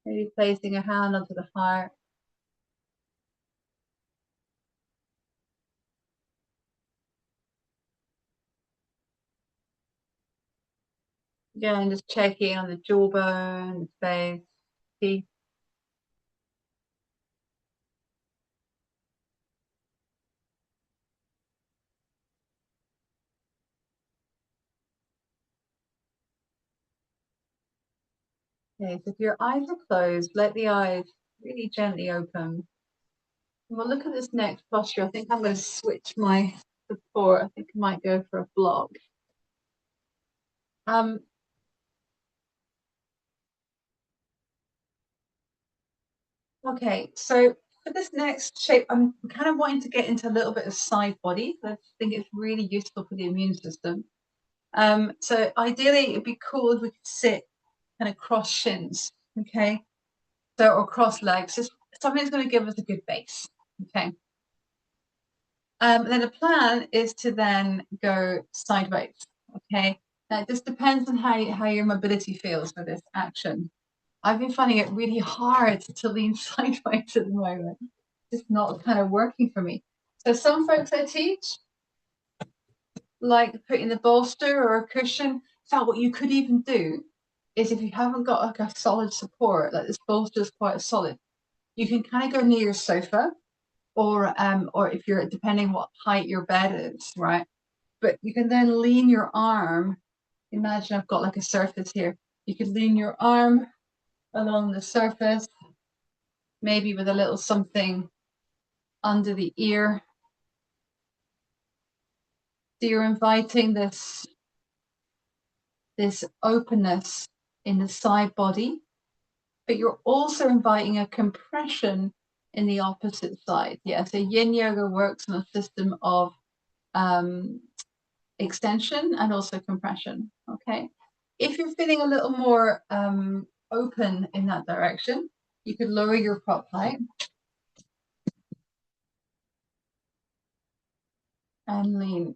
Maybe placing a hand onto the heart. Again, just checking on the jawbone, the face, teeth. Okay, so if your eyes are closed, let the eyes really gently open. We'll look at this next posture. I think I'm going to switch my support. I think I might go for a block. Um, okay, so for this next shape, I'm kind of wanting to get into a little bit of side body. I think it's really useful for the immune system. So ideally, it'd be cool if we could sit kind of cross shins, okay? So, or cross legs, just something that's going to give us a good base, okay? Then the plan is to then go sideways, okay? Now, it just depends on how your mobility feels for this action. I've been finding it really hard to lean sideways at the moment. It's just not kind of working for me. So some folks I teach, like putting the bolster or a cushion. So what you could even do is if you haven't got like a solid support, like this bolster is quite solid, you can kind of go near your sofa or if you're depending what height your bed is, right? But you can then lean your arm. Imagine I've got like a surface here. You could lean your arm along the surface, maybe with a little something under the ear. So you're inviting this openness in the side body, but you're also inviting a compression in the opposite side. Yeah, so yin yoga works on a system of um, extension and also compression. Okay, if you're feeling a little more open in that direction, you could lower your prop height and lean.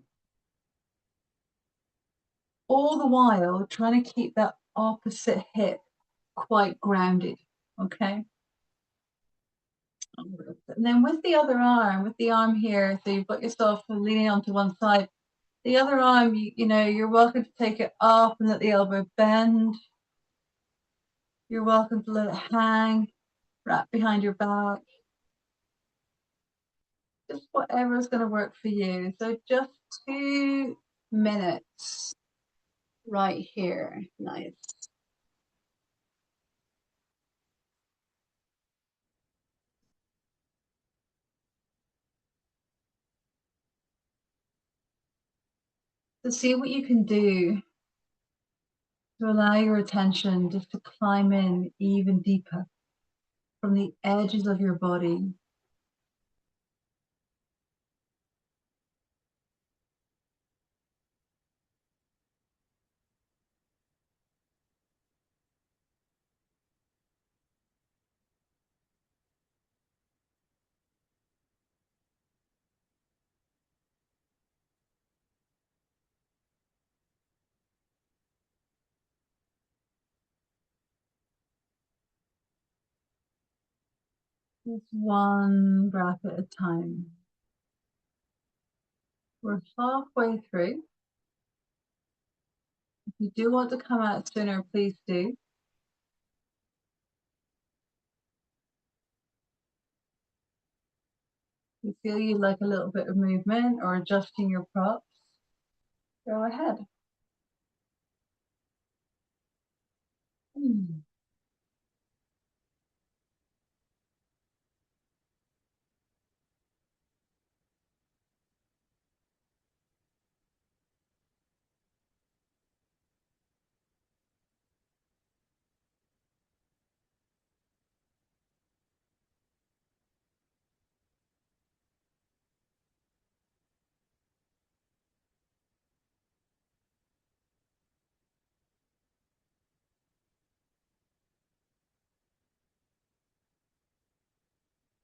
All the while trying to keep that opposite hip quite grounded. Okay. And then with the arm here, so you've got yourself leaning onto one side. The other arm, you're welcome to take it up and let the elbow bend. You're welcome to let it hang, wrap behind your back. Just whatever is going to work for you. So just 2 minutes right here. Nice. So see what you can do to allow your attention just to climb in even deeper from the edges of your body. Just one breath at a time. We're halfway through. If you do want to come out sooner, please do. If you feel you'd like a little bit of movement or adjusting your props, go ahead.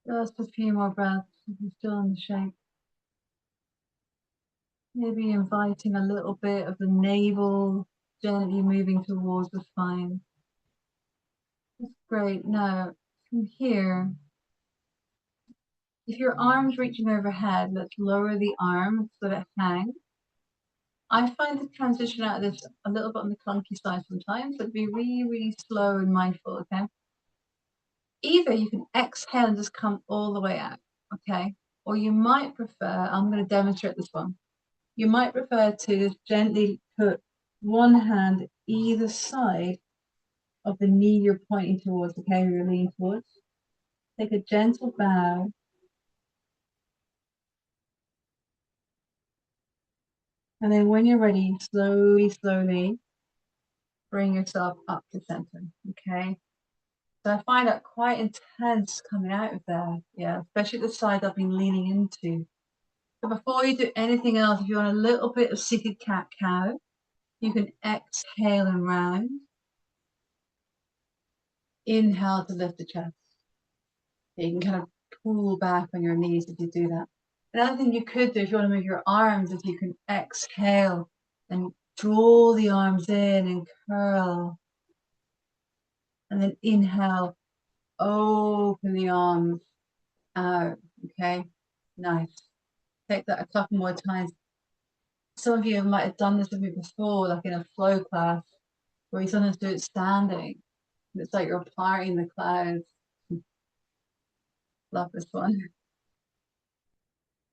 Just a few more breaths if you're still in the shape. Maybe inviting a little bit of the navel gently moving towards the spine. Just Great. Now, from here, if your arm's reaching overhead, let's lower the arm so that it hangs. I find the transition out of this a little bit on the clunky side sometimes, so be really, really slow and mindful, okay? Either you can exhale and just come all the way out, okay? Or you might prefer, I'm going to demonstrate this one. You might prefer to just gently put one hand either side of the knee you're pointing towards, okay, you're leaning towards. Take a gentle bow. And then when you're ready, slowly, slowly bring yourself up to center, okay? So I find that quite intense coming out of there, yeah, especially the side I've been leaning into. So before you do anything else, if you want a little bit of seated cat-cow, you can exhale and round. Inhale to lift the chest. You can kind of pull back on your knees if you do that. Another thing you could do if you want to move your arms is you can exhale and draw the arms in and curl. And then inhale, open the arms out. Okay, nice. Take that a couple more times. Some of you might have done this with me before, like in a flow class, where you sometimes do it standing. It's like you're parting the clouds. Love this one.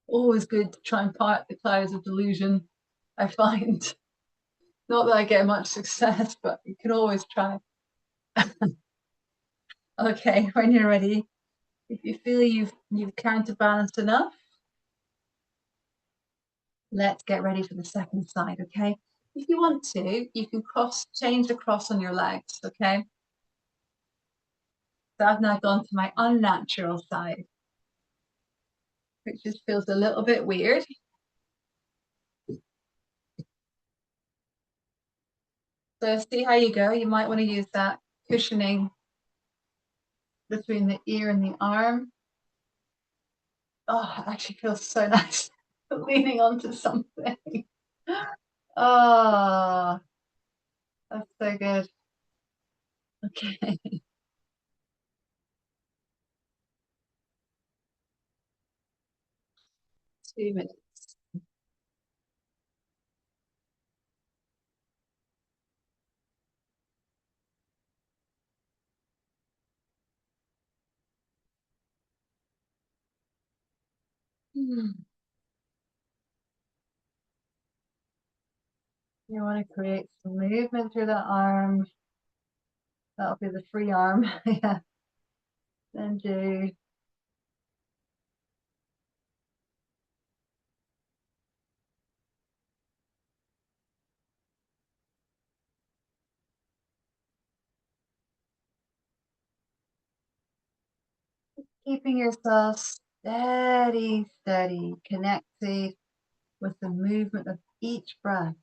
Always good to try and part the clouds of delusion, I find. Not that I get much success, but you can always try. Okay, when you're ready, if you feel you've counterbalanced enough, let's get ready for the second side, okay? If you want to, you can change the cross on your legs, okay? So I've now gone to my unnatural side, which just feels a little bit weird. So see how you go. You might want to use that cushioning between the ear and the arm. Oh, it actually feels so nice leaning onto something. Oh, that's so good. Okay, 2 minutes. You want to create some movement through the arm. That'll be the free arm. Yeah. Then do keeping yourself steady, steady, connected with the movement of each breath.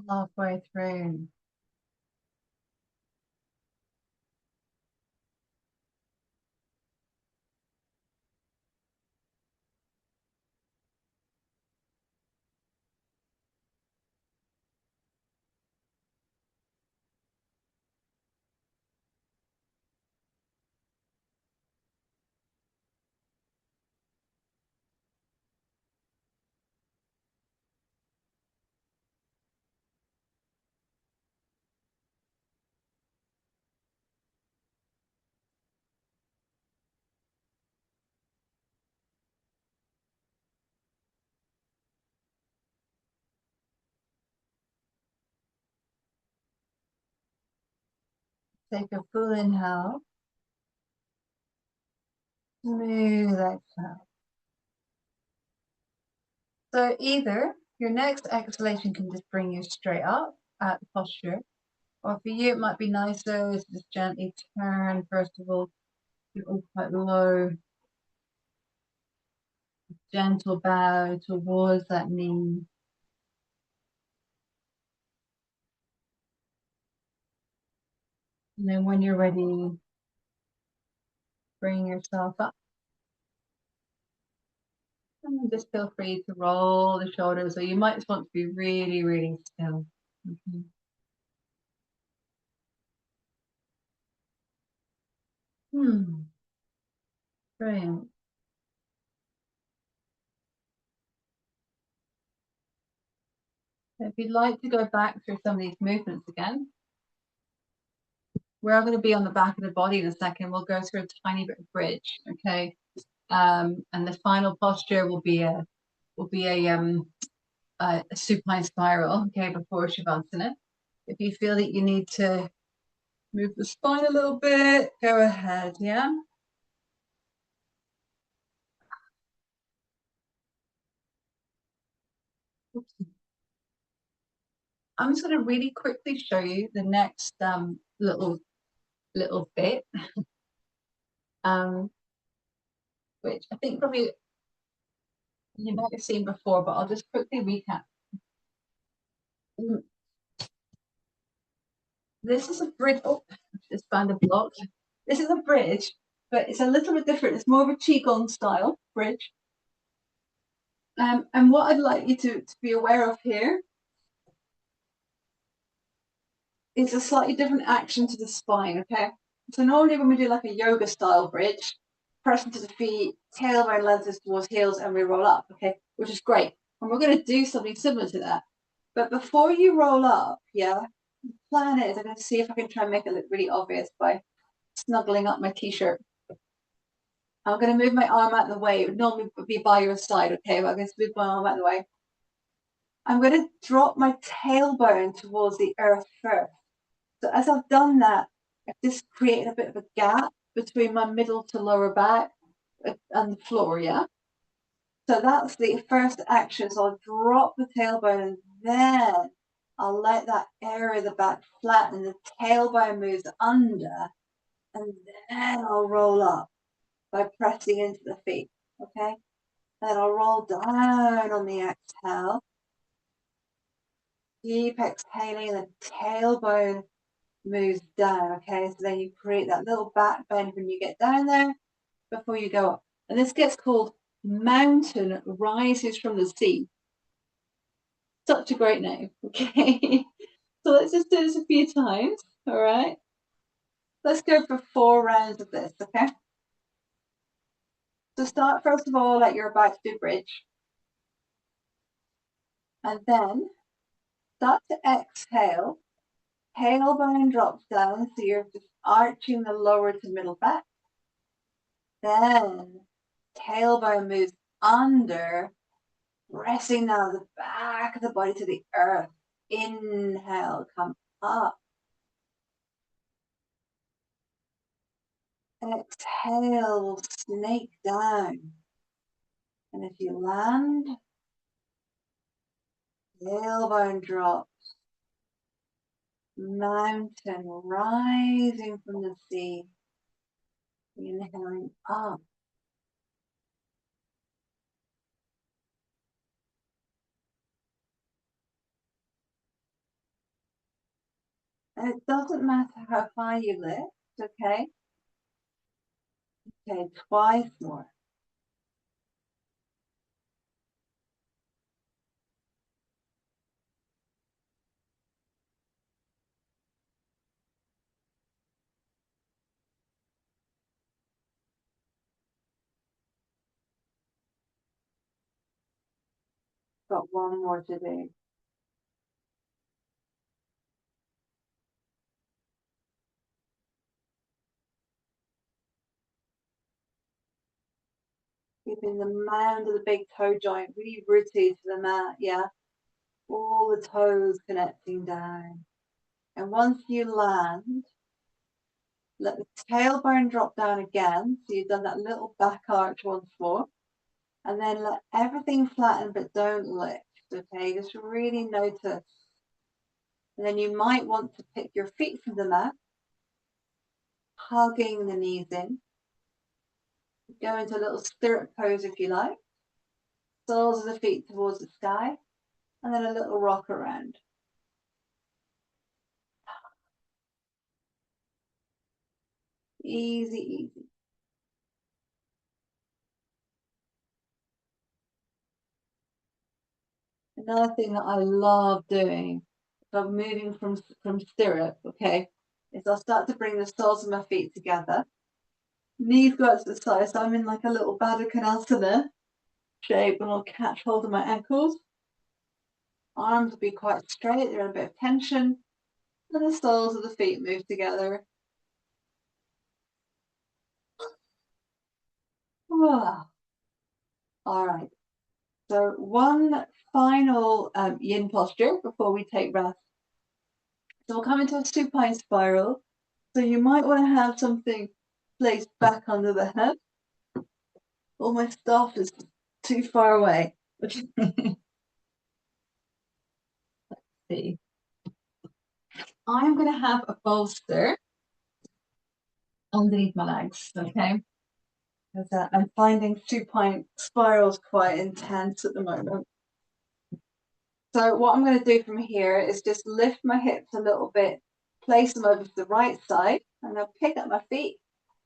Halfway through. Take a full inhale. Smooth exhale. So either your next exhalation can just bring you straight up at the posture, or for you it might be nicer to just gently turn first of all, all quite low, gentle bow towards that knee. And then when you're ready, bring yourself up. And just feel free to roll the shoulders, or you might just want to be really, really still. Brilliant. If you'd like to go back through some of these movements again, we're going to be on the back of the body in a second. We'll go through a tiny bit of bridge, okay? And the final posture will be a supine spiral, okay, before Shavasana. If you feel that you need to move the spine a little bit, go ahead, yeah? I'm just going to really quickly show you the next little bit, which I think probably you might have seen before, but I'll just quickly recap. This is a bridge. Oh, just found a block. This is a bridge, but it's a little bit different. It's more of a qigong style bridge. And what I'd like you to be aware of here is a slightly different action to the spine, okay? So normally when we do like a yoga style bridge, press into the feet, tailbone lengthens towards heels, and we roll up, okay? Which is great. And we're going to do something similar to that. But before you roll up, yeah, the plan is I'm going to see if I can try and make it look really obvious by snuggling up my t-shirt. I'm going to move my arm out of the way. It would normally be by your side, okay? But I'm going to move my arm out of the way. I'm going to drop my tailbone towards the earth first. So as I've done that, I've just created a bit of a gap between my middle to lower back and the floor, yeah? So that's the first action. So I'll drop the tailbone and then I'll let that area of the back flatten. The tailbone moves under and then I'll roll up by pressing into the feet, okay? Then I'll roll down on the exhale. Keep exhaling, the tailbone moves down, okay? So then you create that little back bend when you get down there before you go up. And this gets called mountain rises from the sea. Such a great name, okay? So let's just do this a few times, all right? Let's go for 4 rounds of this, okay? So start first of all like you're about to do bridge. And then start to exhale. Tailbone drops down, so you're just arching the lower to middle back. Then tailbone moves under, pressing now the back of the body to the earth. Inhale, come up. Exhale, we'll snake down. And if you land, tailbone drops. Mountain rising from the sea. Inhaling up. And it doesn't matter how high you lift, okay? Okay, twice more. Got one more to do. Keeping the mound of the big toe joint really rooted to the mat, yeah? All the toes connecting down. And once you land, let the tailbone drop down again. So you've done that little back arch once more. And then let everything flatten, but don't lift, okay? Just really notice. And then you might want to pick your feet from the mat, hugging the knees in. Go into a little stirrup pose if you like. Soles of the feet towards the sky. And then a little rock around. Easy, easy. Another thing that I love doing, if I'm moving from stirrup, okay, is I'll start to bring the soles of my feet together. Knees go out to the side, so I'm in like a little Baddha Konasana shape, and I'll catch hold of my ankles. Arms will be quite straight, they're in a bit of tension, and the soles of the feet move together. Ah. All right. So one final yin posture before we take rest. So we'll come into a supine spiral. So you might want to have something placed back under the head. All my stuff is too far away. Okay. Let's see. I'm going to have a bolster underneath my legs, okay? Because I'm finding supine spirals quite intense at the moment. So what I'm going to do from here is just lift my hips a little bit, place them over to the right side, and I'll pick up my feet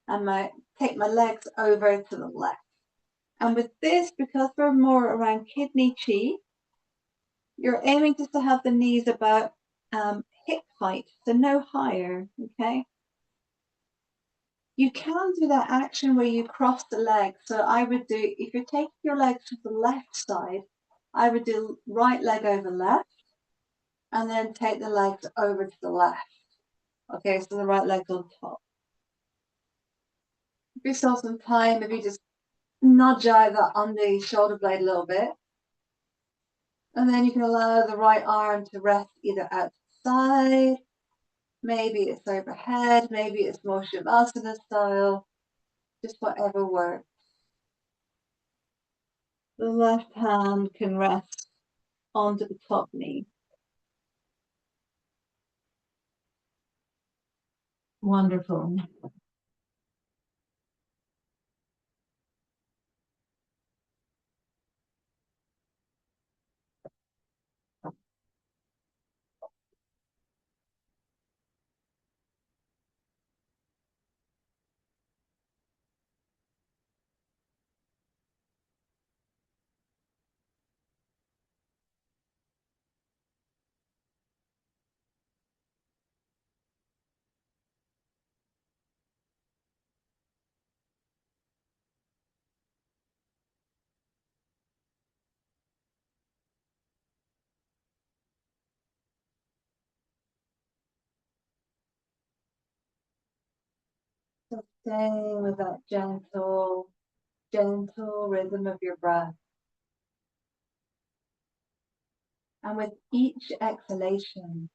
and take my legs over to the left. And with this, because we're more around kidney chi, you're aiming just to have the knees about hip height, so no higher, okay? You can do that action where you cross the legs. So I would do, if you're taking your legs to the left side, I would do right leg over left, and then take the legs over to the left. Okay, so the right leg's on top. Give yourself some time, maybe just nudge over on the shoulder blade a little bit. And then you can allow the right arm to rest either out to the side, maybe it's overhead, maybe it's more Shavasana style, just whatever works. The left hand can rest onto the top knee. Wonderful. So staying with that gentle rhythm of your breath. And with each exhalation,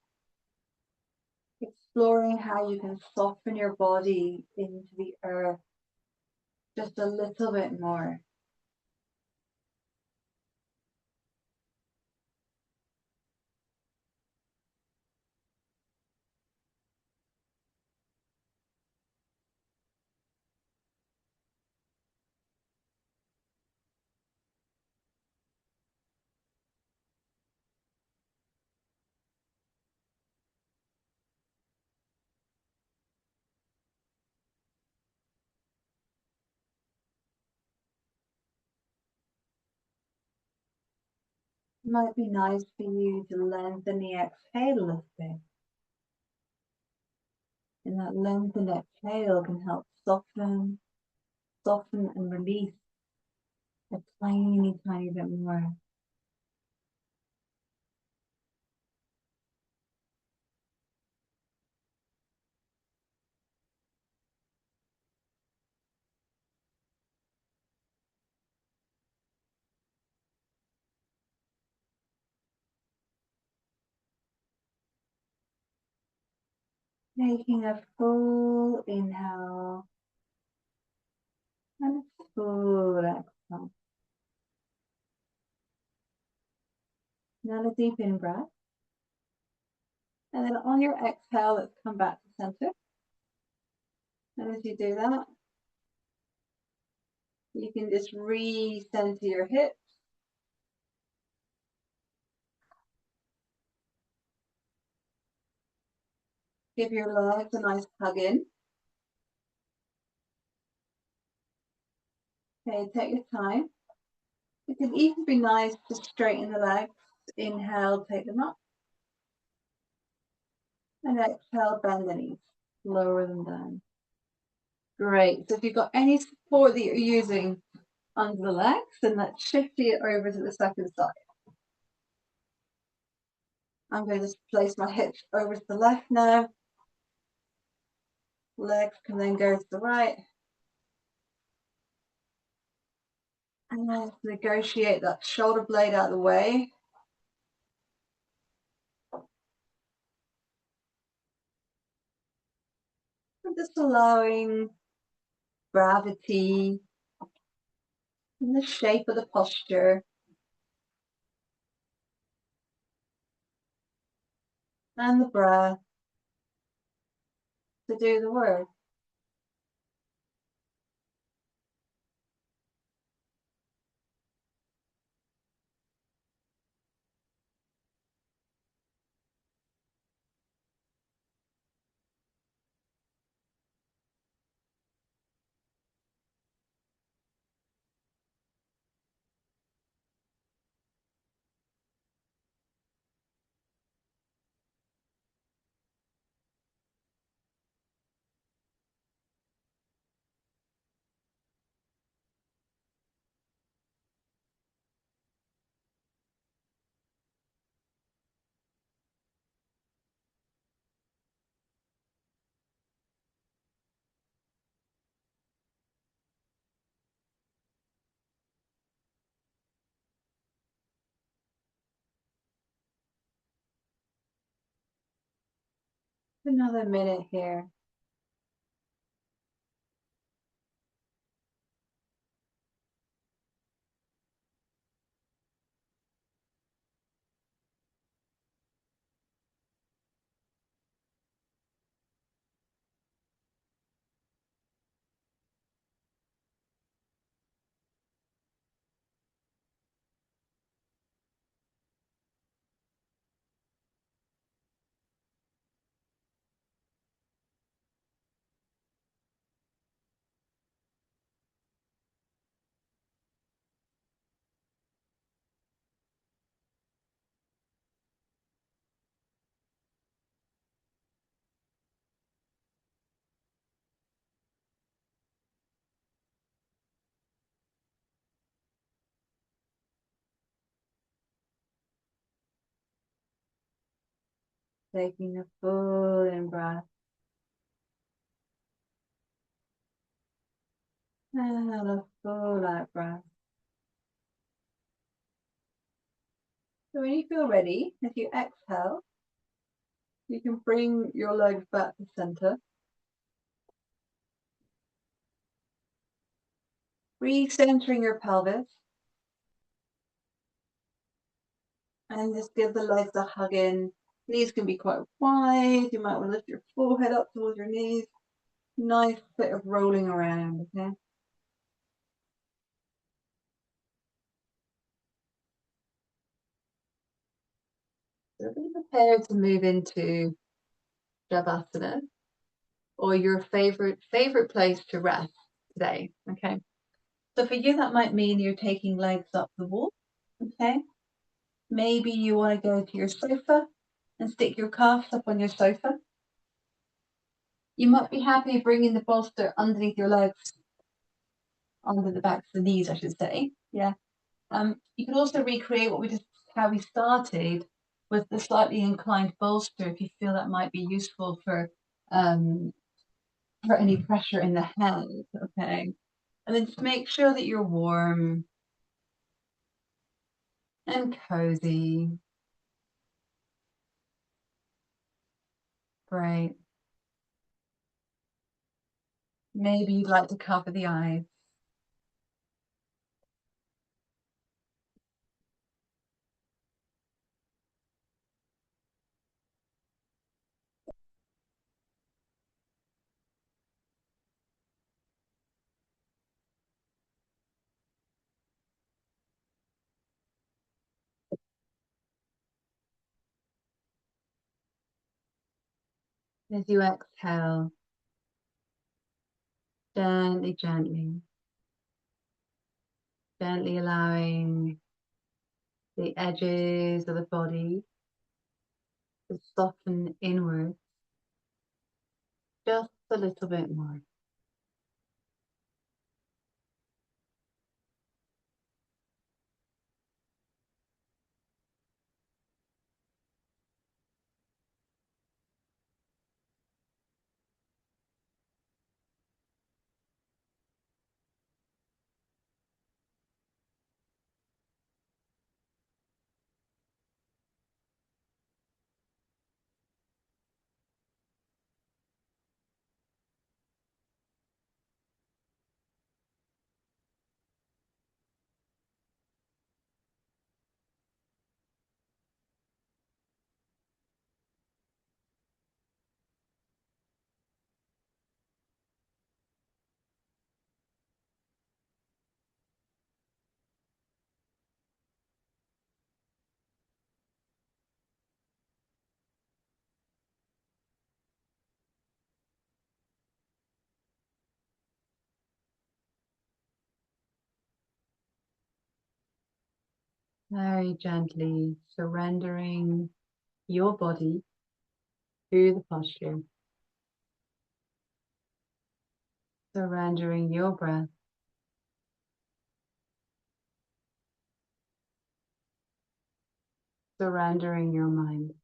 exploring how you can soften your body into the earth just a little bit more. It might be nice for you to lengthen the exhale a little bit. And that lengthened exhale can help soften and release a tiny, tiny bit more. Taking a full inhale and a full exhale. Now a deep in breath. And then on your exhale, let's come back to center. And as you do that, you can just re-center your hips. Give your legs a nice hug in. Okay, take your time. It can even be nice to straighten the legs. Inhale, take them up. And exhale, bend the knees. Lower them down. Great. So if you've got any support that you're using under the legs, then let's shift it over to the second side. I'm going to just place my hips over to the left now. Legs can then go to the right. And then negotiate that shoulder blade out of the way. And just allowing gravity and the shape of the posture and the breath to do the work. Another minute here. Taking a full in breath. And a full out breath. So when you feel ready, as you exhale, you can bring your legs back to center. Recentering your pelvis. And just give the legs a hug in. Knees can be quite wide. You might want to lift your forehead up towards your knees. Nice bit of rolling around, okay? So be prepared to move into Shavasana, or your favorite place to rest today, okay? So for you, that might mean you're taking legs up the wall, okay? Maybe you want to go to your sofa and stick your calves up on your sofa. You might be happy bringing the bolster underneath your legs, under the backs of the knees, I should say. Yeah. You can also recreate how we started with the slightly inclined bolster if you feel that might be useful for any pressure in the head. Okay. And then just make sure that you're warm and cozy. Great. Maybe you'd like to cover the eyes. As you exhale, gently, gently. Gently allowing the edges of the body to soften inward just a little bit more. Very gently surrendering your body to the posture, surrendering your breath, surrendering your mind.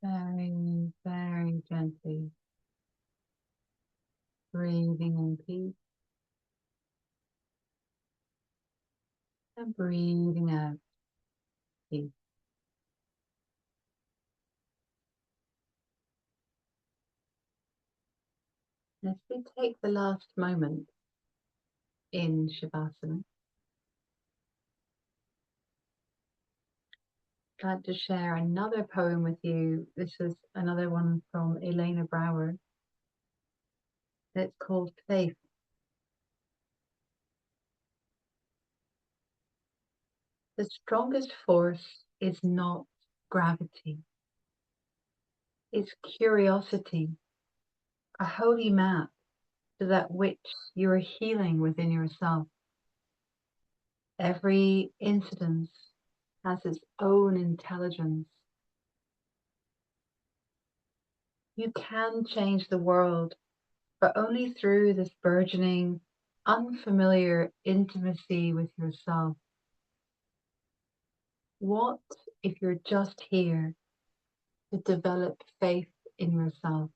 Very, very gently breathing in peace and breathing out peace. As we take the last moment in Shavasana, I'd like to share another poem with you. This is another one from Elena Brower. It's called Faith. The strongest force is not gravity, it's curiosity, a holy map to that which you are healing within yourself. Every incident has its own intelligence. You can change the world, but only through this burgeoning, unfamiliar intimacy with yourself. What if you're just here, to develop faith in yourself?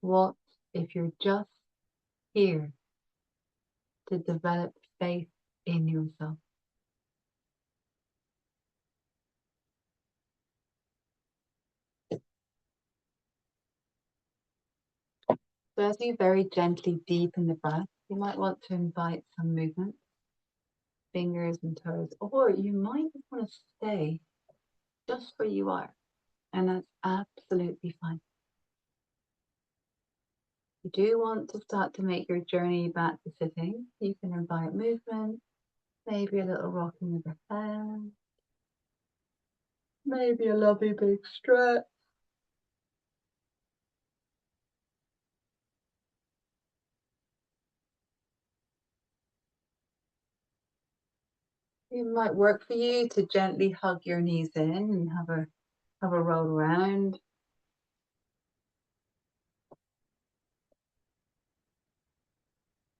What if you're just here to develop faith in yourself? So as you very gently deepen the breath, you might want to invite some movement, fingers and toes, or you might just want to stay just where you are, and that's absolutely fine. If you do want to start to make your journey back to sitting, you can invite movement, maybe a little rocking of the head, maybe a lovely big stretch. It might work for you to gently hug your knees in and have a roll around.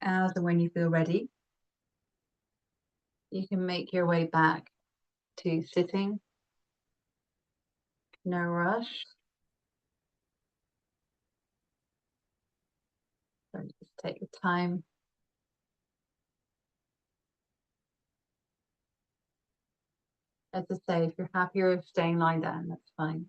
As and when you feel ready, you can make your way back to sitting. No rush. So just take your time. As I say, if you're happier staying lying down, that's fine.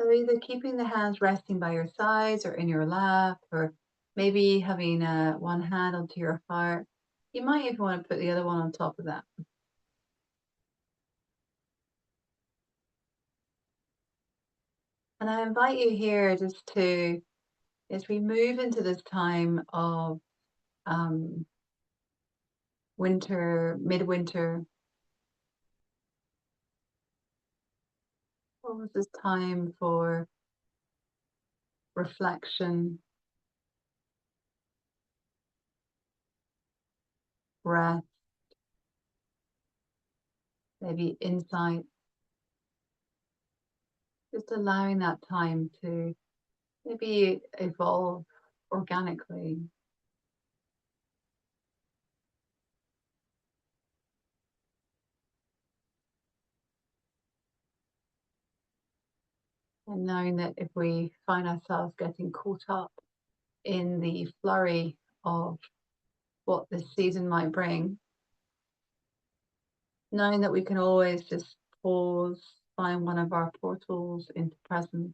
So either keeping the hands resting by your sides or in your lap, or maybe having one hand onto your heart. You might even want to put the other one on top of that. And I invite you here just to, as we move into this time of winter, midwinter, almost this time for reflection, breath, maybe insight, just allowing that time to maybe evolve organically. And knowing that if we find ourselves getting caught up in the flurry of what this season might bring, knowing that we can always just pause, find one of our portals into presence,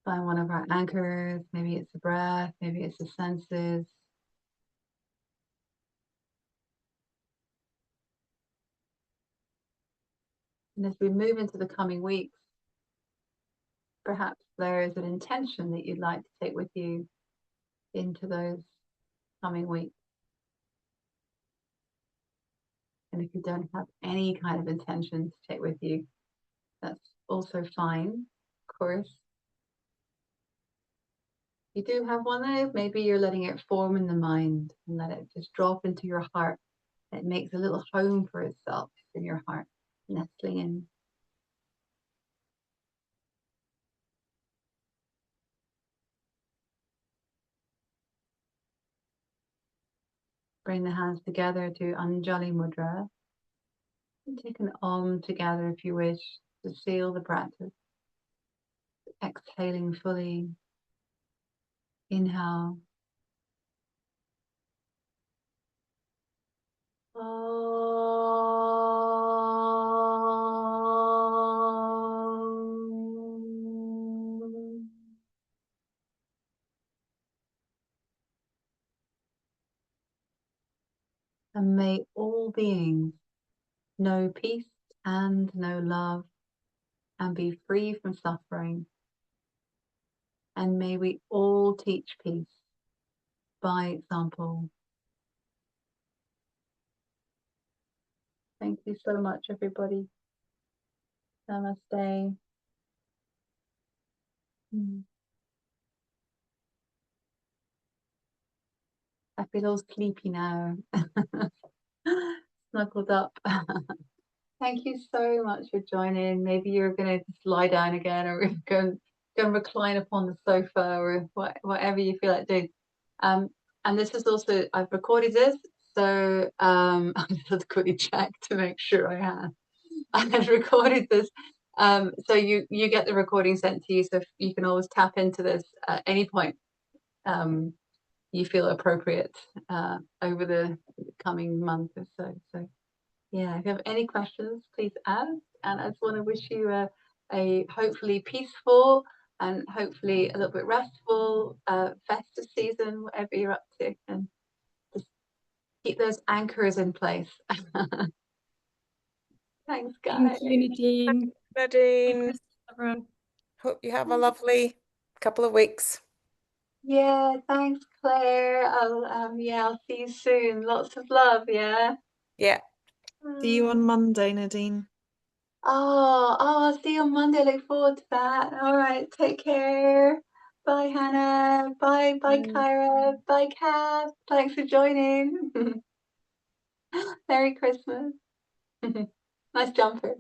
find one of our anchors, maybe it's the breath, maybe it's the senses. And as we move into the coming weeks, perhaps there is an intention that you'd like to take with you into those coming weeks. And if you don't have any kind of intention to take with you, that's also fine, of course. You do have one though, maybe you're letting it form in the mind and let it just drop into your heart. It makes a little home for itself in your heart, nestling in. Bring the hands together to Anjali Mudra. And take an Om together if you wish to seal the practice. Exhaling fully. Inhale. And may all beings know peace and know love and be free from suffering. And may we all teach peace by example. Thank you so much, everybody. Namaste. I feel all sleepy now. Snuggled up. Thank you so much for joining. Maybe you're going to just lie down again or go go and recline upon the sofa or whatever you feel like doing. Um, and this is also, I've recorded this, so I just quickly check to make sure I have. I had recorded this. So you get the recording sent to you, so you can always tap into this at any point you feel appropriate over the coming month or so. So yeah, if you have any questions, please ask. And I just want to wish you a hopefully peaceful and hopefully a little bit restful festive season, whatever you're up to, and just keep those anchors in place. Thanks, Thank guys. you, Nadine. Nadine, Everyone. hope you have a lovely couple of weeks. Yeah, thanks, Claire. I'll see you soon. Lots of love, yeah. Yeah. See you on Monday, Nadine. I'll see you on Monday. Look forward to that. All right, take care. Bye, Hannah. Bye, Kyra. Bye, Kath. Thanks for joining. Merry Christmas. Nice jumper.